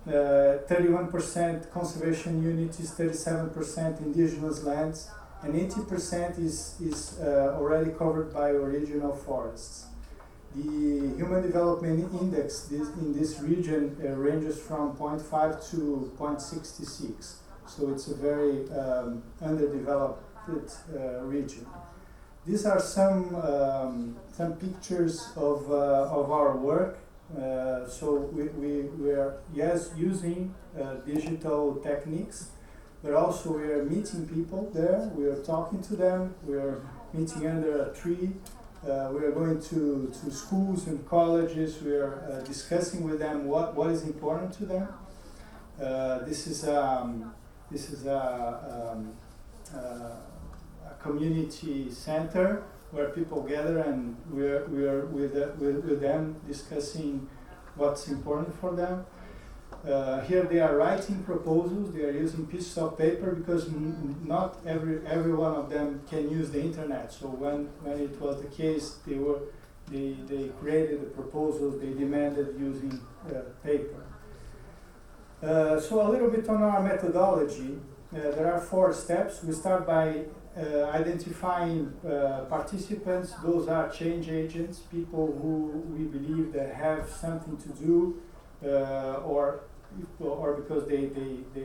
31% conservation units, 37% indigenous lands, and 80% is already covered by original forests. The Human Development Index in this region ranges from 0.5 to 0.66, so it's a very underdeveloped region. These are some pictures of our work. So we are using digital techniques, but also we are meeting people there. We are talking to them. We are meeting under a tree. We are going to schools and colleges. We are discussing with them what is important to them. This is a community center where people gather and we are with them discussing what's important for them. Here they are writing proposals. They are using pieces of paper because not every one of them can use the internet. So when it was the case, they created the proposals. They demanded using paper. So a little bit on our methodology. There are 4 steps. We start by identifying participants. Those are change agents, people who we believe that have something to do, or because they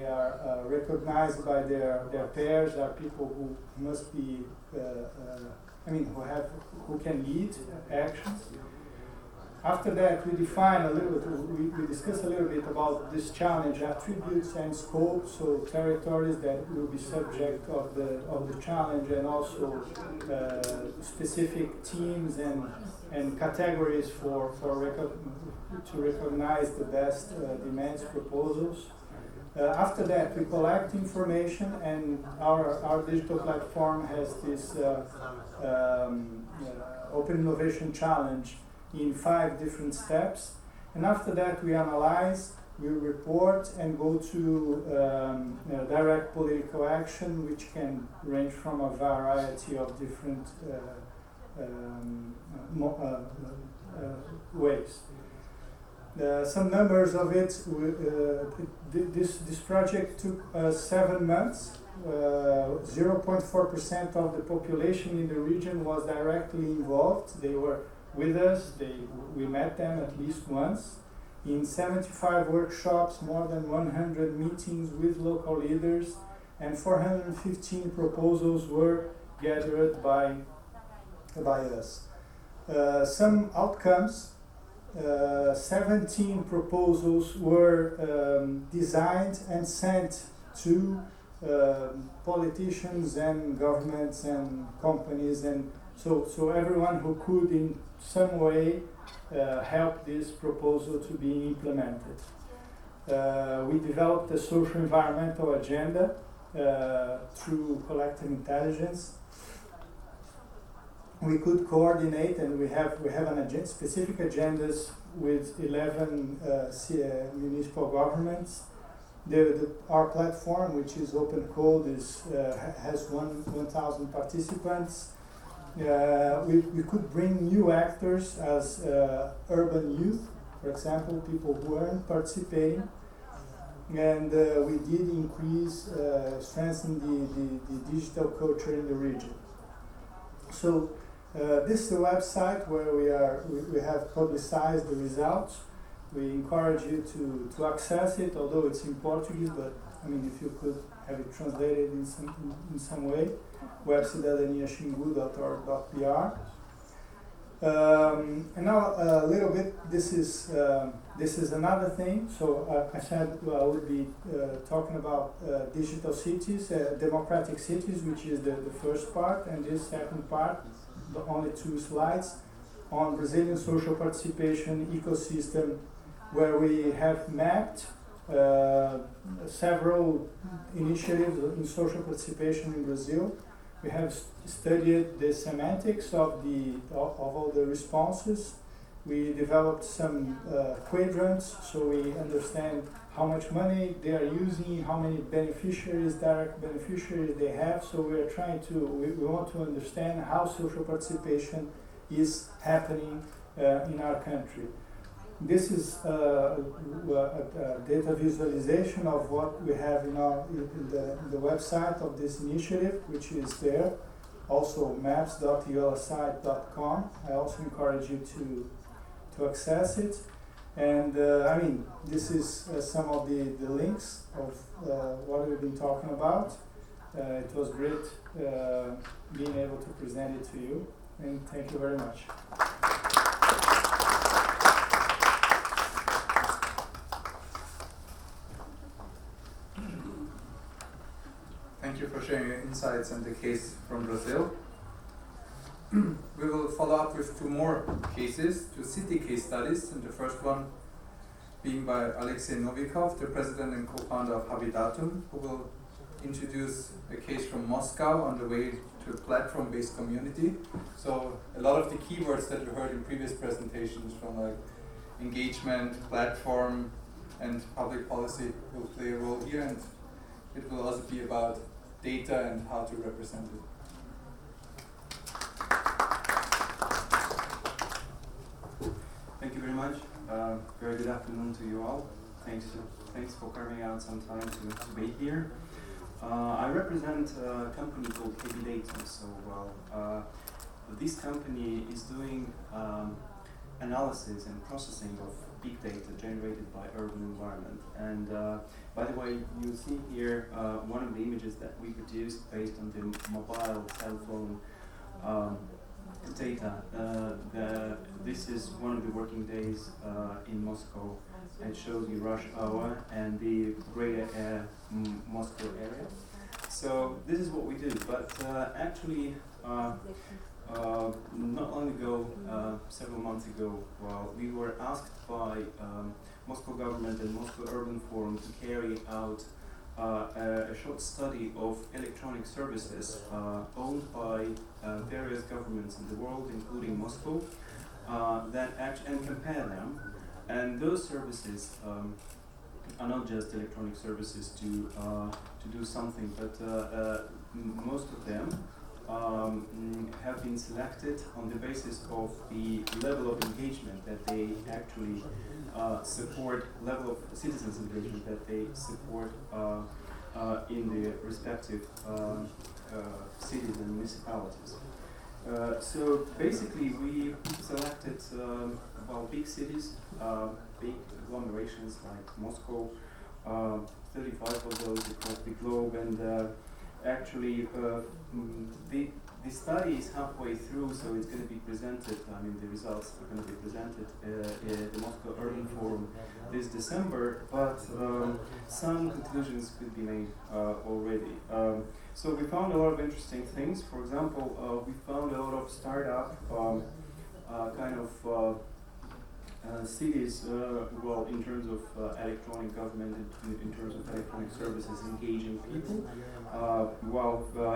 are recognized by their peers, are people who must be, who can lead actions. After that, we define a little bit, we discuss a little bit about this challenge, attributes and scope, so territories that will be subject of the challenge, and also specific teams and categories to recognize the best demands proposals. After that, we collect information, and our digital platform has this Open Innovation Challenge in 5 different steps. And after that, we analyze, we report, and go to direct political action, which can range from a variety of different ways. Some numbers of it, this project took 7 months. 0.4% of the population in the region was directly involved. They were with us. We met them at least once. In 75 workshops, more than 100 meetings with local leaders, and 415 proposals were gathered by us. Some outcomes. 17 proposals were designed and sent to politicians and governments and companies, and so everyone who could in some way help this proposal to be implemented. We developed a social environmental agenda through collective intelligence. We could coordinate, and we have specific agendas with 11 municipal governments. Our platform, which is open code, has 1,000 participants. We could bring new actors as urban youth, for example, people who aren't participating. And we did strengthen the digital culture in the region. So this is the website where we have publicized the results. We encourage you to access it, although it's in Portuguese, but I mean, if you could have it translated in some way, webcidadaniaxingu.org.br. And now a little bit, this is another thing. So I said I would be talking about digital cities, democratic cities, which is the first part, and this second part, the only 2 slides, on Brazilian social participation ecosystem, where we have mapped several initiatives in social participation in Brazil. We have studied the semantics of all the responses. We developed some quadrants, so we understand how much money they are using, how many beneficiaries, direct beneficiaries they have. So we are we want to understand how social participation is happening in our country. This is a data visualization of what we have in the website of this initiative, which is there. Also maps.yolasite.com. I also encourage you to access it. And I mean, this is some of the links of what we've been talking about. It was great being able to present it to you, and thank you very much. Thank you for sharing your insights and the case from Brazil. We will follow up with 2 more cases, 2 city case studies, and the first one being by Alexey Novikov, the president and co-founder of Habidatum, who will introduce a case from Moscow on the way to a platform-based community. So a lot of the keywords that you heard in previous presentations from like engagement, platform, and public policy will play a role here, and it will also be about data and how to represent it. Thank you very much. Very good afternoon to you all. Thanks for carving out some time to be here. I represent a company called Habidatum. So, this company is doing analysis and processing of big data generated by urban environment. And by the way, you see here one of the images that we produced based on the mobile cell phone data. This is one of the working days in Moscow. It shows you rush hour and the greater Moscow area. So this is what we do. But actually, not long ago, several months ago, we were asked by Moscow government and Moscow Urban Forum to carry out a short study of electronic services owned by various governments in the world, including Moscow, and compare them. And those services are not just electronic services to do something, but most of them have been selected on the basis of the level of engagement that they actually support, level of citizens' engagement that they support in the respective cities and municipalities. So basically we selected big cities, big agglomerations like Moscow, 35 of those across the globe, and actually the study is halfway through, so it's going to be presented, the results are going to be presented at the Moscow Urban Forum this December, but some conclusions could be made already. So we found a lot of interesting things. For example, we found a lot of startup cities, in terms of electronic government, in terms of electronic services, engaging people.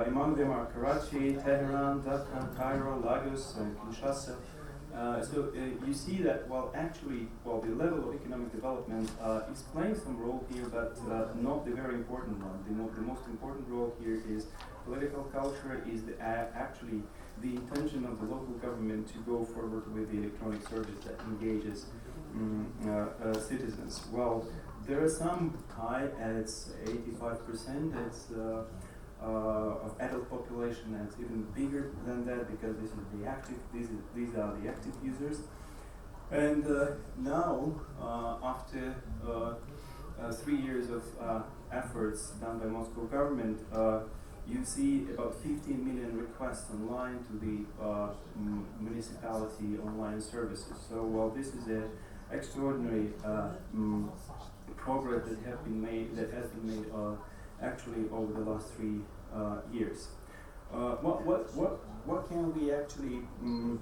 Among them are Karachi, Tehran, Dhaka, Cairo, Lagos, and Kinshasa. So you see that the level of economic development is playing some role here, but not the very important one. The most important role here is political culture, is actually the intention of the local government to go forward with the electronic service that engages citizens. Well, there are some high, it's 85%, it's of adult population, and it's even bigger than that because this is the active, these are the active users. And now, after 3 years of efforts done by Moscow government, you see about 15 million requests online to the municipality online services. So this is an extraordinary progress that has been made actually over the last 3 years. What can we actually,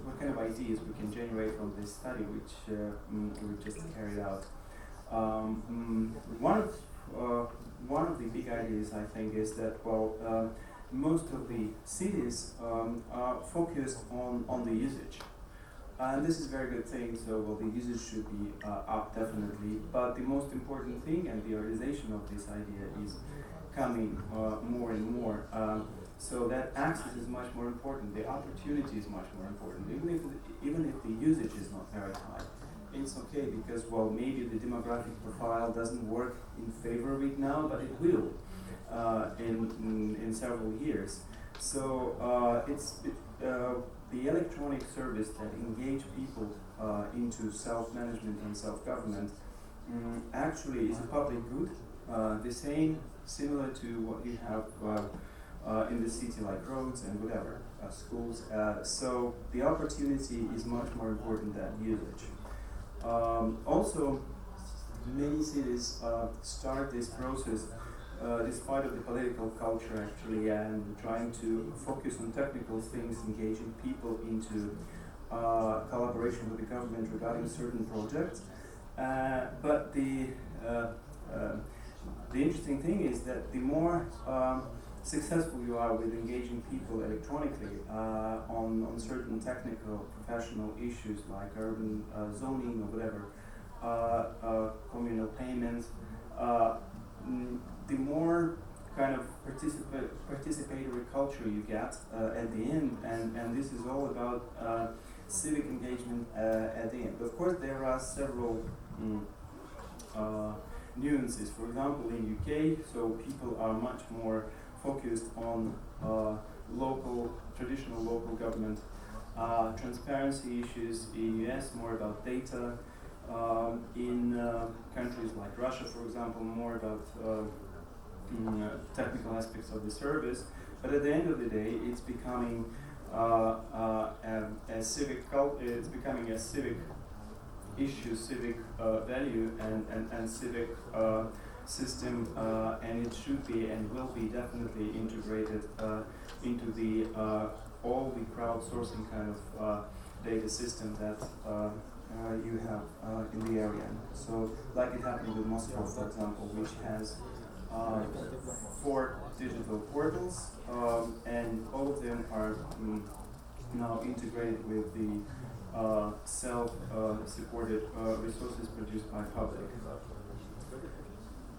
what kind of ideas we can generate from this study which we just carried out? One of the big ideas, I think, is that most of the cities are focused on the usage, and this is a very good thing. So the usage should be up definitely, but the most important thing and the realization of this idea is coming more and more. So that access is much more important. The opportunity is much more important, even if the usage is not very high. It's okay because maybe the demographic profile doesn't work in favor of it now, but it will in several years. So the electronic service that engage people into self-management and self-government actually is a public good, the same similar to what you have in the city, like roads and whatever, schools. So the opportunity is much more important than usage. Also, many cities start this process despite of the political culture actually, and trying to focus on technical things, engaging people into collaboration with the government regarding certain projects. But the interesting thing is that the more successful you are with engaging people electronically on certain technical, professional issues like urban zoning or whatever, communal payments, the more kind of participatory culture you get at the end, and this is all about civic engagement at the end. Of course, there are several nuances. For example, in UK, so people are much more focused on traditional local government, transparency issues. In US, more about data. In countries like Russia, for example, more about technical aspects of the service. But at the end of the day, it's becoming a civic it's becoming a civic issue, civic value, and civic system, and it should be and will be definitely integrated into the all the crowdsourcing kind of data system that you have in the area. So, like it happened with Moscow, for example, which has 4 digital portals, and all of them are now integrated with the self-supported resources produced by public.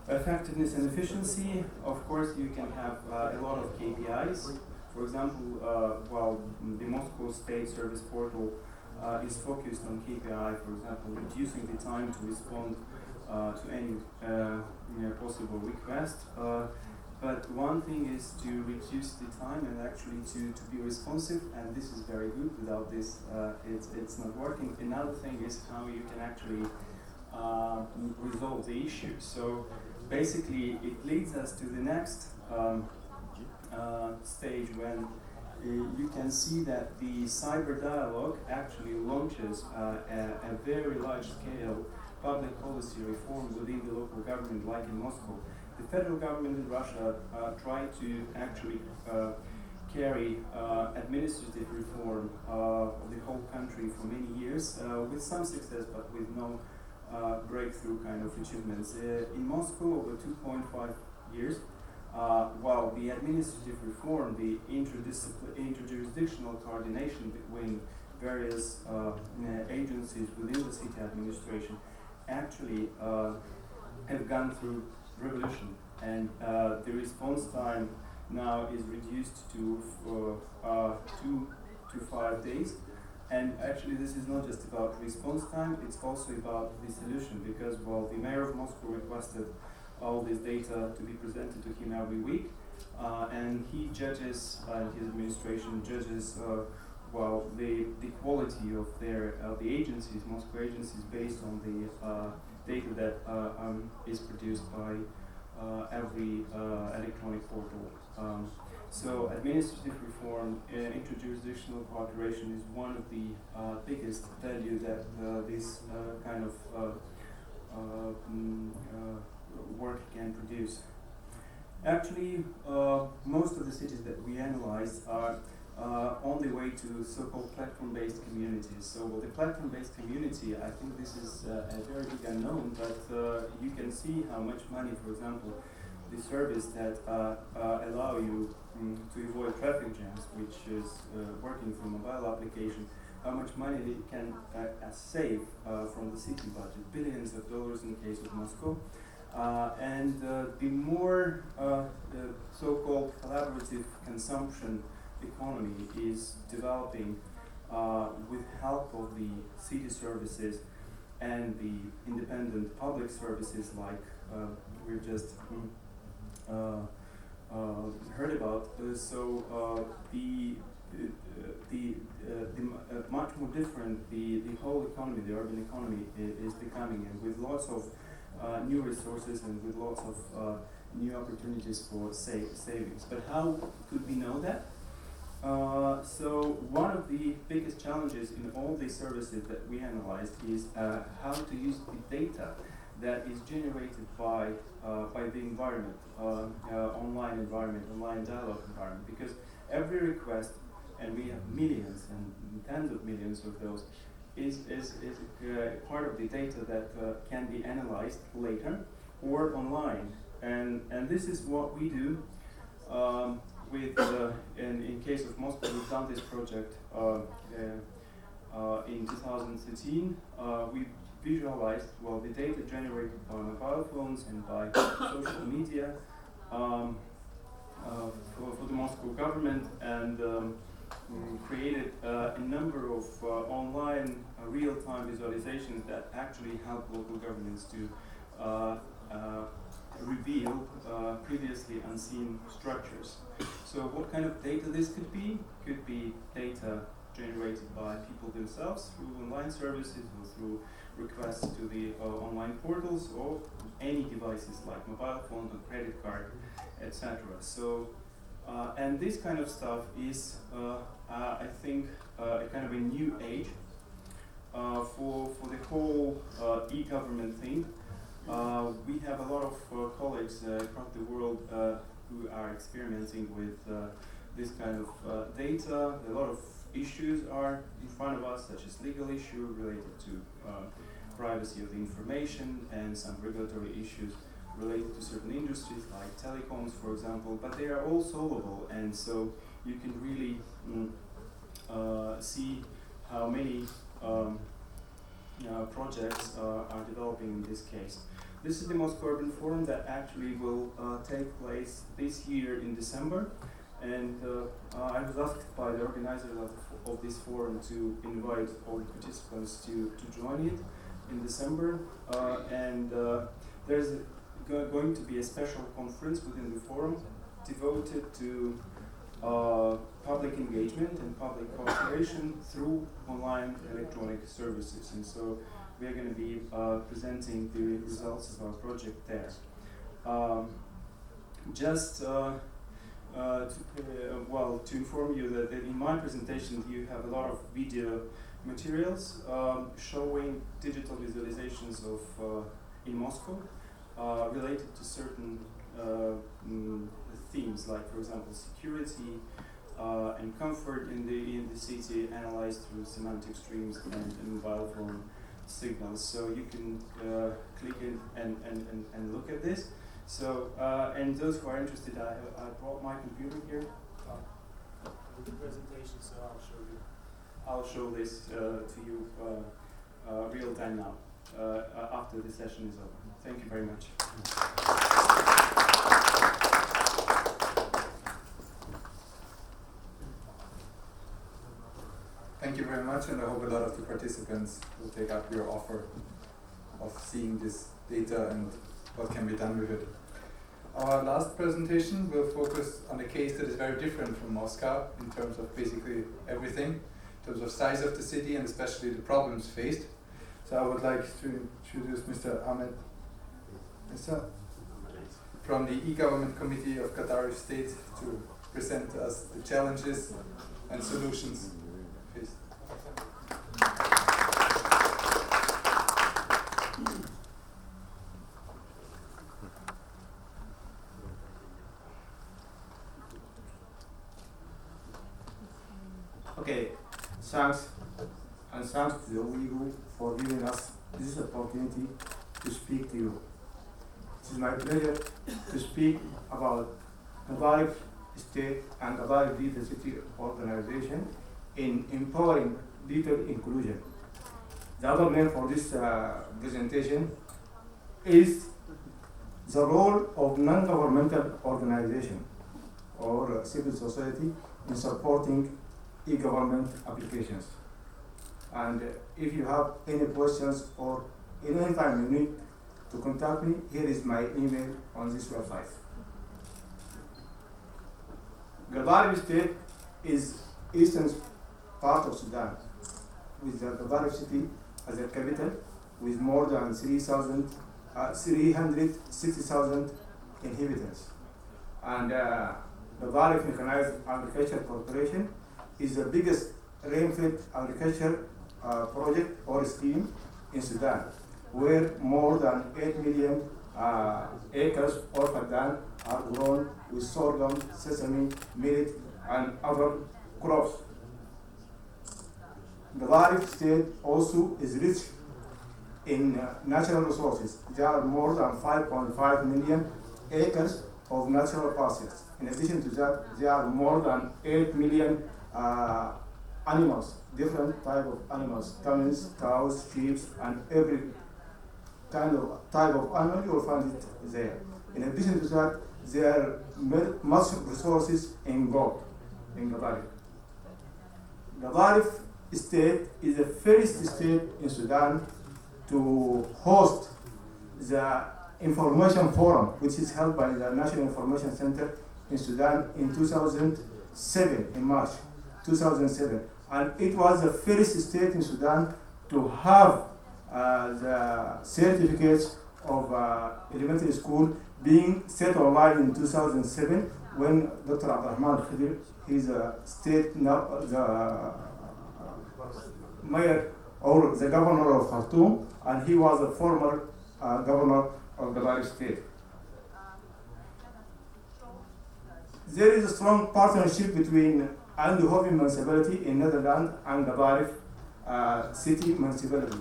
Effectiveness and efficiency, of course, you can have a lot of KPIs. For example, while the Moscow State Service Portal is focused on KPI, for example, reducing the time to respond to any possible request. But one thing is to reduce the time and actually to be responsive, and this is very good. Without this, it's not working. Another thing is how you can actually resolve the issue. So basically, it leads us to the next stage when you can see that the cyber dialogue actually launches a very large-scale public policy reform within the local government, like in Moscow. The federal government in Russia tried to actually carry administrative reform of the whole country for many years, with some success, but with no breakthrough kind of achievements. In Moscow, over 2.5 years, while the administrative reform, the interjurisdictional coordination between various agencies within the city administration actually have gone through revolution, and the response time now is reduced to 2 to 5 days. And actually, this is not just about response time, it's also about the solution, because while the mayor of Moscow requested all this data to be presented to him every week, and he judges, his administration judges the quality of the agencies, Moscow agencies, based on the data that is produced by every electronic portal. So administrative reform, interjurisdictional cooperation is one of the biggest value that this kind of work can produce. Actually, most of the cities that we analyzed are on the way to so-called platform-based communities. So the platform-based community, I think this is a very big unknown, but you can see how much money, for example, the service that allow you to avoid traffic jams, which is working through mobile application, how much money it can save from the city budget, billions of dollars in the case of Moscow. And the more the so-called collaborative consumption economy is developing with help of the city services and the independent public services like we've just heard about. So the much more different the whole economy, the urban economy is becoming, and with lots of new resources and with lots of new opportunities for savings. But how could we know that? So one of the biggest challenges in all these services that we analyzed is how to use the data that is generated by the environment, online dialogue environment, because every request, and we have millions and tens of millions of those, is part of the data that can be analyzed later or online, and this is what we do In case of Moscow, we've done this project in 2013. We visualized, well, the data generated by mobile phones and by social media for the Moscow government, and created a number of online real-time visualizations that actually help local governments to reveal previously unseen structures. So what kind of data this could be? Could be data generated by people themselves through online services or through requests to the online portals, or any devices like mobile phone or credit card, etc. So, and this kind of stuff is, I think, a kind of a new age for the whole e-government thing. We have a lot of colleagues across the world who are experimenting with this kind of data. A lot of issues are in front of us, such as legal issue related to privacy of the information, and some regulatory issues related to certain industries like telecoms, for example, but they are all solvable, and so you can really see how many projects are developing in this case. This is the Moscow Urban Forum that actually will take place this year in December, and I was asked by the organizers of this forum to invite all the participants to join it in December, and there's going to be a special conference within the forum devoted to public engagement and public cooperation through online electronic services, and so we are going to be presenting the results of our project there. To inform you that in my presentation you have a lot of video materials showing digital visualizations of in Moscow related to certain themes, like, for example, security and comfort in the city, analyzed through semantic streams and mobile phone signals. So you can click in and look at this. So and those who are interested, I brought my computer here. The presentation, so I'll show this to you real time now after the session is over. Thank you very much. Thank you very much, and I hope a lot of the participants will take up your offer of seeing this data and what can be done with it. Our last presentation will focus on a case that is very different from Moscow in terms of basically everything, in terms of size of the city and especially the problems faced. So I would like to introduce Mr. Ahmed from the E-Government Committee of Gadarif State to present to us the challenges and solutions faced. Okay, thanks, and thanks to the WeGO for giving us this opportunity to speak to you. It is my pleasure to speak about Gadarif State and Gadarif Diversity Organization in empowering digital inclusion. The other name for this presentation is the role of non-governmental organization or civil society in supporting e-government applications. And if you have any questions or any time you need to contact me, here is my email on this website. Gadarif State is eastern part of Sudan, with the Gadarif city as a capital, with more than 360,000 inhabitants. And Gadarif Mechanized Agriculture Corporation is the biggest rainfed agriculture project or scheme in Sudan, where more than 8 million acres of land are grown with sorghum, sesame, millet, and other crops. Gadarif State also is rich in natural resources. There are more than 5.5 million acres of natural pastures. In addition to that, there are more than 8 million animals, different type of animals, camels, cows, sheep, and every kind of type of animal you will find it there. In addition to that, there are much resources in gold in Gadarif. Gadarif state is the first state in Sudan to host the information forum, which is held by the National Information Center in Sudan in 2007, in March 2007. And it was the first state in Sudan to have the certificates of elementary school being set online in 2007 when Dr. Abdurrahman Khidir, he's a state now, the mayor or the governor of Khartoum, and he was a former governor of the Gadarif state. There is a strong partnership between Eindhoven municipality in Netherlands and Gadarif city municipality.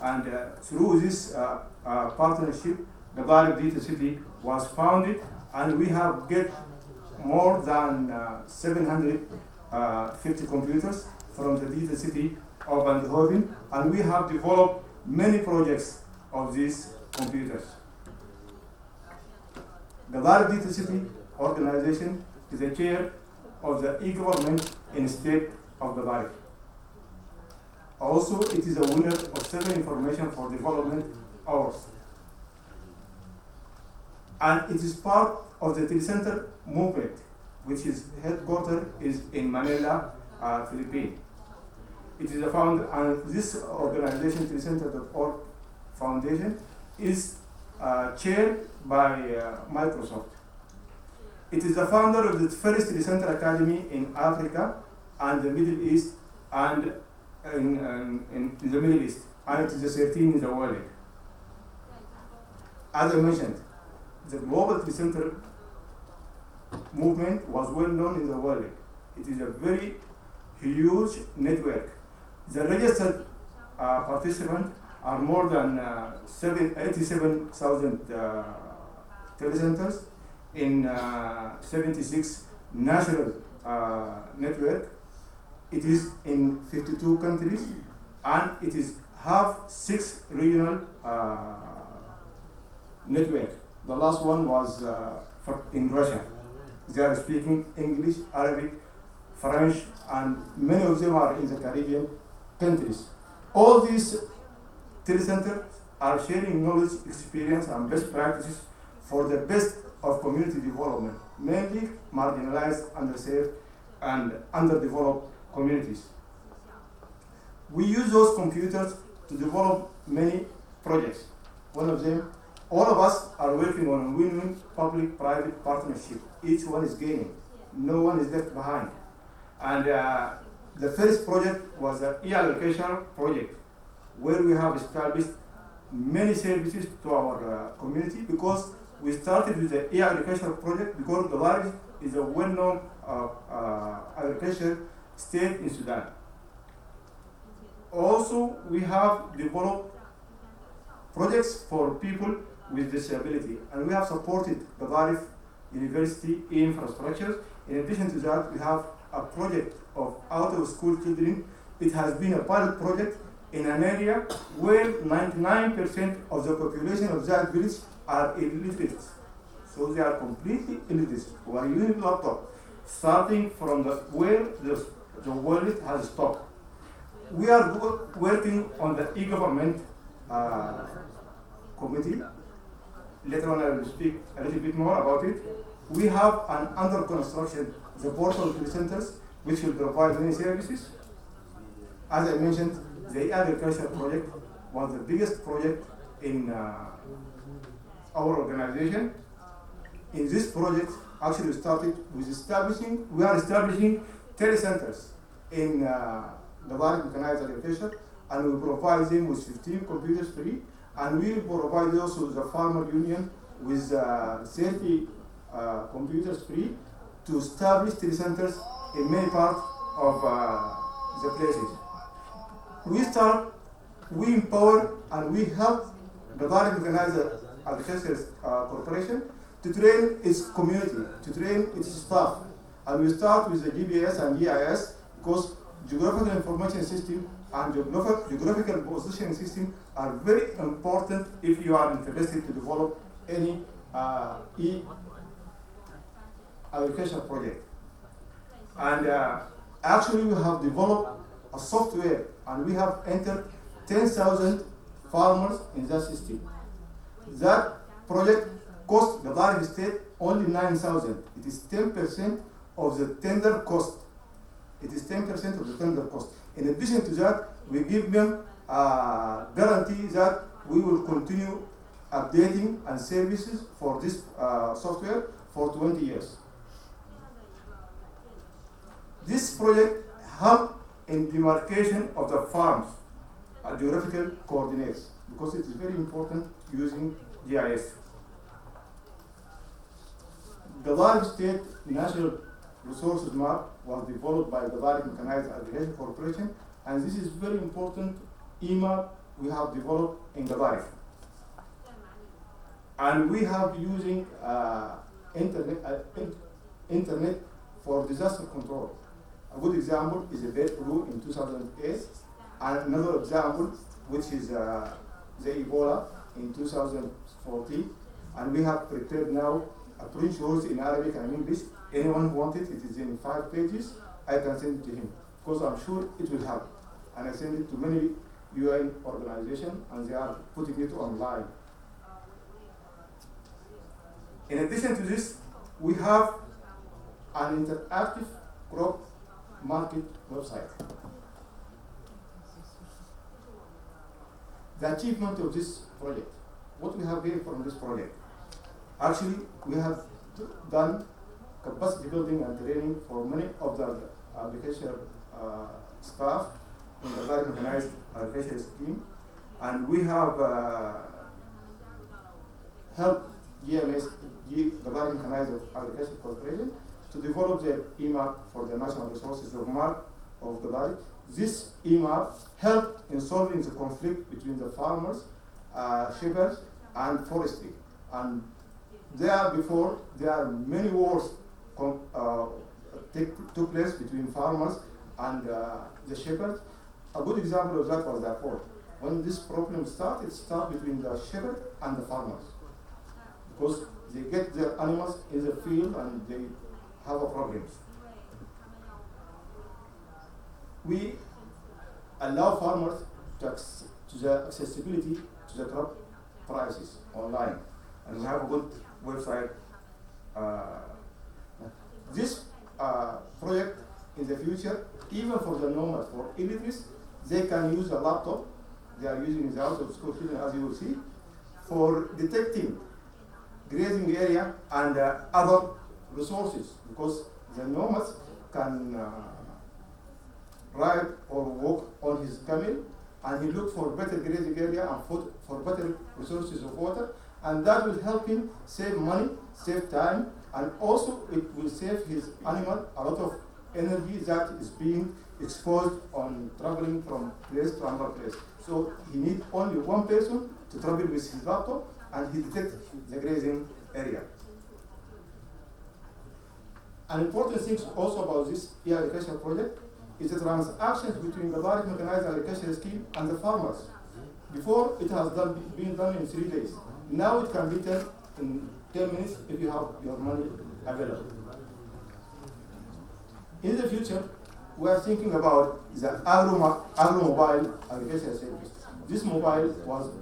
And through this partnership, Gadarif Data City was founded, and we have get more than 750 computers from the Data City of Eindhoven, and we have developed many projects of these computers. The Gadarif Data City organization is the chair of the e-government in the state of Gadarif. Also, it is a winner of 7 Information for Development Awards. And it is part of the Telecenter movement, which is headquartered is in Manila, Philippines. It is a founder, and this organization, Telecenter.org Foundation, is chaired by Microsoft. It is the founder of the first Telecenter Academy in Africa and the Middle East, and in the Middle East, and it is the 13th in the world. As I mentioned, the Global Telecenter movement was well known in the world. It is a very huge network. The registered participants are more than 87,000 telecenters in 76 national network. It is in 52 countries, and it is have 6 regional networks. The last one was in Russia. They are speaking English, Arabic, French, and many of them are in the Caribbean countries. All these telecenters are sharing knowledge, experience, and best practices for the best of community development, mainly marginalized, underserved, and underdeveloped communities. We use those computers to develop many projects. One of them, all of us are working on a win-win public-private partnership. Each one is gaining. No one is left behind. And the first project was the e-allocation project, where we have established many services to our community, because we started with the e-agriculture project because Gadarif is a well-known agriculture state in Sudan. Also, we have developed projects for people with disability, and we have supported Gadarif University infrastructure. In addition to that, we have a project of out-of-school children. It has been a pilot project in an area where 99% of the population of that village are illiterate. So they are completely illiterate. We are using laptop, starting from where the world has stopped. We are working on the e-government committee. Later on I will speak a little bit more about it. We have an under construction, the portal centers, which will provide many services. As I mentioned, the agriculture project was the biggest project in our organization. In this project, actually started with we are establishing telecenters in Gadarif mechanized agriculture, and we provide them with 15 computers free, and we will provide also the farmer union with 30 computers free to establish telecenters in many parts of the places. We empower and we help the Gadarif Mechanized Agriculture Corporation to train its community, to train its staff. And we start with the GPS and GIS because geographical information system and geographical positioning system are very important if you are interested to develop any e-agriculture project. And actually we have developed a software and we have entered 10,000 farmers in that system. That project cost the Gadarif state only 9,000. It is 10% of the tender cost. It is 10% of the tender cost. In addition to that, we give them a guarantee that we will continue updating and services for this software for 20 years. This project helped in demarcation of the farms, geographical coordinates, because it is very important using GIS. The Gadarif State National Resources Map was developed by the Gadarif Mechanized Agriculture Corporation, and this is very important EMAP we have developed in Gadarif. And we have using internet for disaster control. A good example is the Bernadia in 2008, and another example, which is the Ebola in 2014. And we have prepared now a brochures in Arabic and English. Anyone who wants it, it is in 5 pages. I can send it to him because I'm sure it will help. And I send it to many UN organizations, and they are putting it online. In addition to this, we have an interactive crop market website. The achievement of this project, what we have gained from this project. Actually, we have done capacity building and training for many of the agriculture staff in the very mechanized agriculture scheme, and we have helped GMS, the Very Mechanized Agriculture Corporation, to develop the EMAP for the national resources of map of Gadarif. This EMAP helped in solving the conflict between the farmers, shepherds, and forestry. And there are many wars took place between farmers and the shepherds. A good example of that was Darfur. When this problem started, it started between the shepherd and the farmers, because they get their animals in the field and they have a problem. We allow farmers to the accessibility to the crop prices online, and we have a good website. This project in the future, even for the nomads, for illiterates, they can use a laptop. They are using the out of school children, as you will see, for detecting grazing area and other resources, because the nomads can ride or walk on his camel, and he look for better grazing area and food, for better resources of water, and that will help him save money, save time, and also it will save his animal a lot of energy that is being exposed on traveling from place to another place. So he needs only one person to travel with his laptop, and he detects the grazing area. An important thing also about this e-agriculture project is the transactions between the Gadarif Mechanized Agriculture Scheme and the farmers. Before, it has been done in 3 days. Now it can be done in 10 minutes if you have your money available. In the future, we are thinking about the agro-mobile agriculture service. This mobile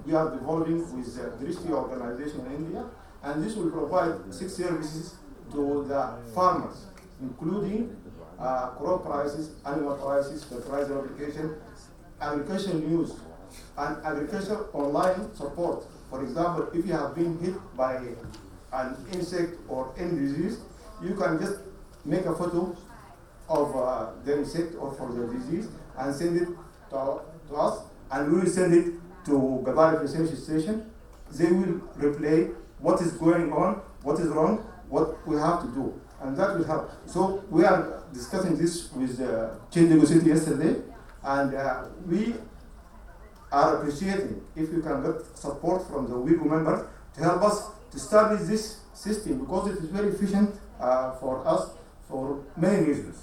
we are developing with the Drishti organization in India, and this will provide 6 services to the farmers, including crop prices, animal prices, fertilizer application, agricultural news, and agriculture online support. For example, if you have been hit by an insect or any disease, you can just make a photo of the insect or for the disease and send it to us, and we will send it to Gadarif Research Station. They will replay what is going on, what is wrong, what we have to do, and that will help. So we are discussing this with Chengdu City yesterday, and we are appreciating if we can get support from the WeGO members to help us to establish this system because it is very efficient for us for many reasons.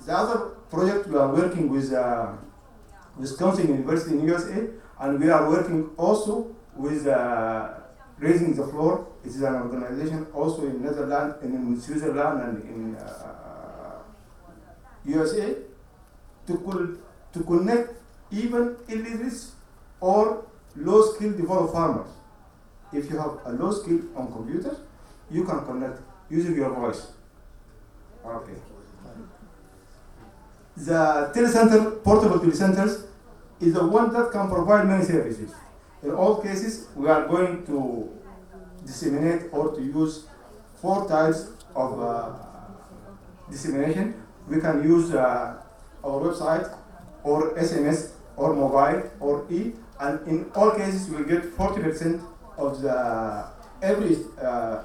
The other project we are working with Wisconsin University in USA, and we are working also with Raising the Floor. It is an organization also in Netherlands, and in Switzerland, and in USA to connect even illiterates or low-skilled developed farmers. If you have a low skill on computer, you can connect using your voice. Okay. The telecenter, portable telecenters, is the one that can provide many services. In all cases, we are going to disseminate or to use 4 types of dissemination. We can use our website, or SMS, or mobile, or and in all cases, we will get 40% of the every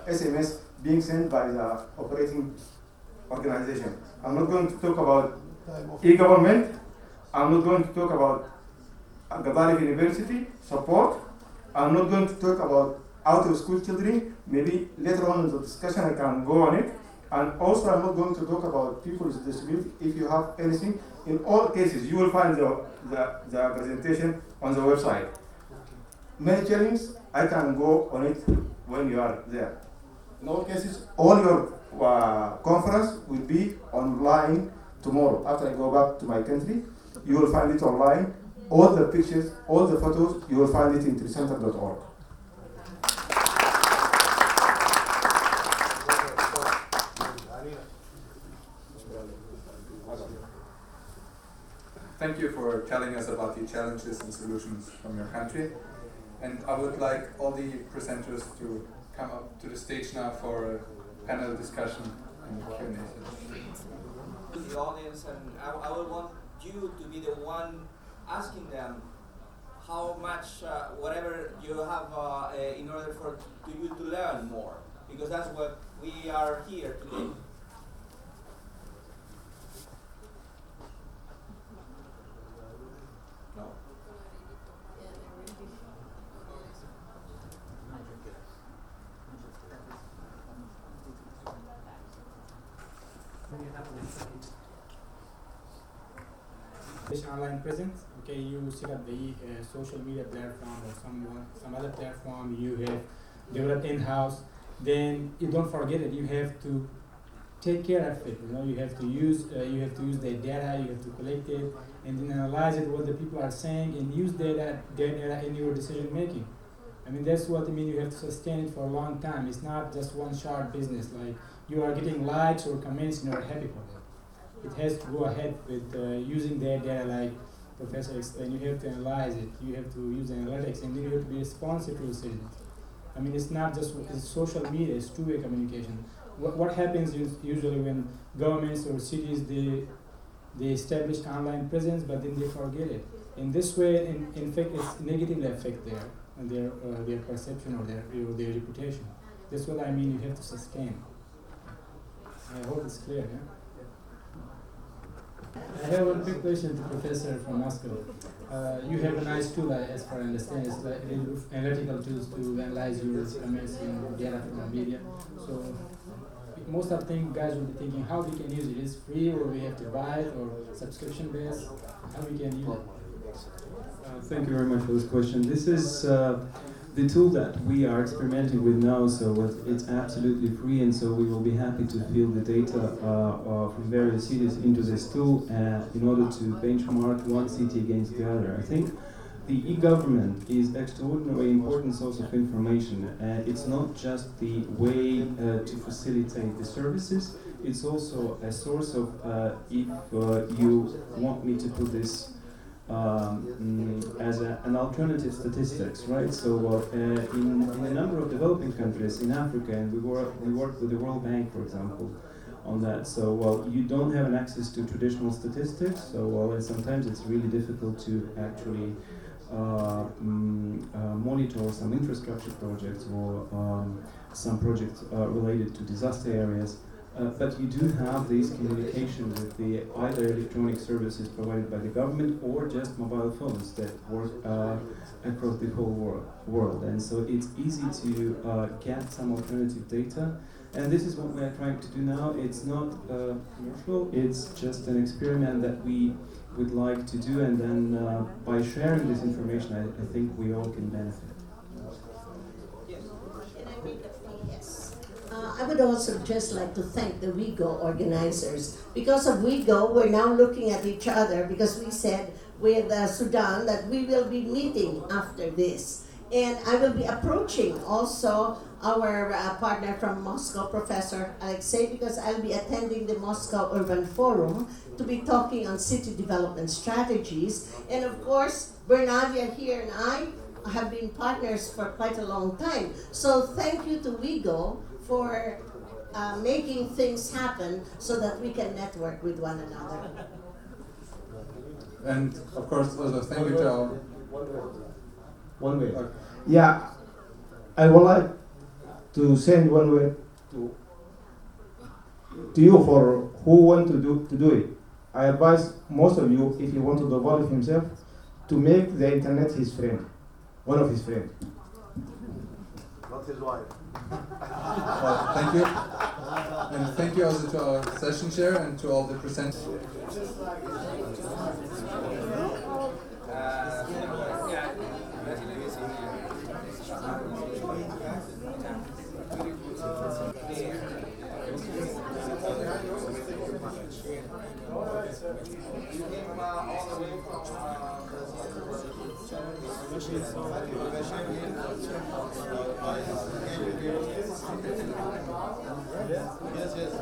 SMS being sent by the operating organization. I'm not going to talk about e-government. I'm not going to talk about Gadarif University support. I'm not going to talk about out-of-school children. Maybe later on in the discussion I can go on it. And also I'm not going to talk about people with disability. If you have anything, in all cases you will find the presentation on the website. Many challenges, I can go on it when you are there. In all cases, all your conference will be online tomorrow. After I go back to my country, you will find it online. All the pictures, all the photos, you will find it in telecenter.org. Thank you for telling us about the challenges and solutions from your country. And I would like all the presenters to come up to the stage now for a panel discussion and Q&A session. To the audience, and I would want you to be the one asking them how much, whatever you have in order for you to learn more, because that's what we are here today. No. Online presence. Okay, you set up the social media platform or some other platform you have developed in-house. Then you don't forget it. You have to take care of it. You know, you have to use their data. You have to collect it and then analyze it, what the people are saying, and use their data in your decision making. I mean, that's what I mean. You have to sustain it for a long time. It's not just one short business. Like you are getting likes or comments and you're happy for it. It has to go ahead with using their data, like Professor explained. You have to analyze it. You have to use analytics, and then you have to be responsive to the citizens. I mean, it's not just social media. It's two-way communication. What happens is usually when governments or cities they establish online presence, but then they forget it. In this way, in fact, it's negatively affect their perception or their reputation. That's what I mean. You have to sustain. I hope it's clear. Yeah? I have one quick question to Professor from Moscow. You have a nice tool, as far as I understand, it's like analytical tools to analyze your comments and data from media. So most of the thing guys will be thinking how we can use it. Is it free or we have to buy it or subscription based? How we can use it? Thank you very much for this question. This is the tool that we are experimenting with now, so it's absolutely free, and so we will be happy to fill the data from various cities into this tool in order to benchmark one city against the other. I think the e-government is extraordinarily important source of information. It's not just the way to facilitate the services, it's also a source of, if you want me to put this as an alternative statistics, right? So in a number of developing countries in Africa, and we work with the World Bank, for example, on that. So you don't have an access to traditional statistics. So sometimes it's really difficult to actually monitor some infrastructure projects or some projects related to disaster areas. but you do have this communication with the either electronic services provided by the government or just mobile phones that work across the whole world. And so it's easy to get some alternative data. And this is what we are trying to do now. It's not commercial, it's just an experiment that we would like to do, and then by sharing this information, I think we all can benefit. Yes. I would also just like to thank the WeGO organizers. Because of WeGO, we're now looking at each other, because we said with Sudan that we will be meeting after this. And I will be approaching also our partner from Moscow, Professor Alexey, because I'll be attending the Moscow Urban Forum to be talking on city development strategies. And of course, Bernadia here and I have been partners for quite a long time. So thank you to WeGO for making things happen so that we can network with one another. And of course, also thank you to our... One way. Yeah, I would like to send one word to you for who want to do it. I advise most of you, if you want to develop himself, to make the internet his friend, one of his friends. Not his wife. Well, thank you. And thank you also to our session chair and to all the presenters. Yes, yes.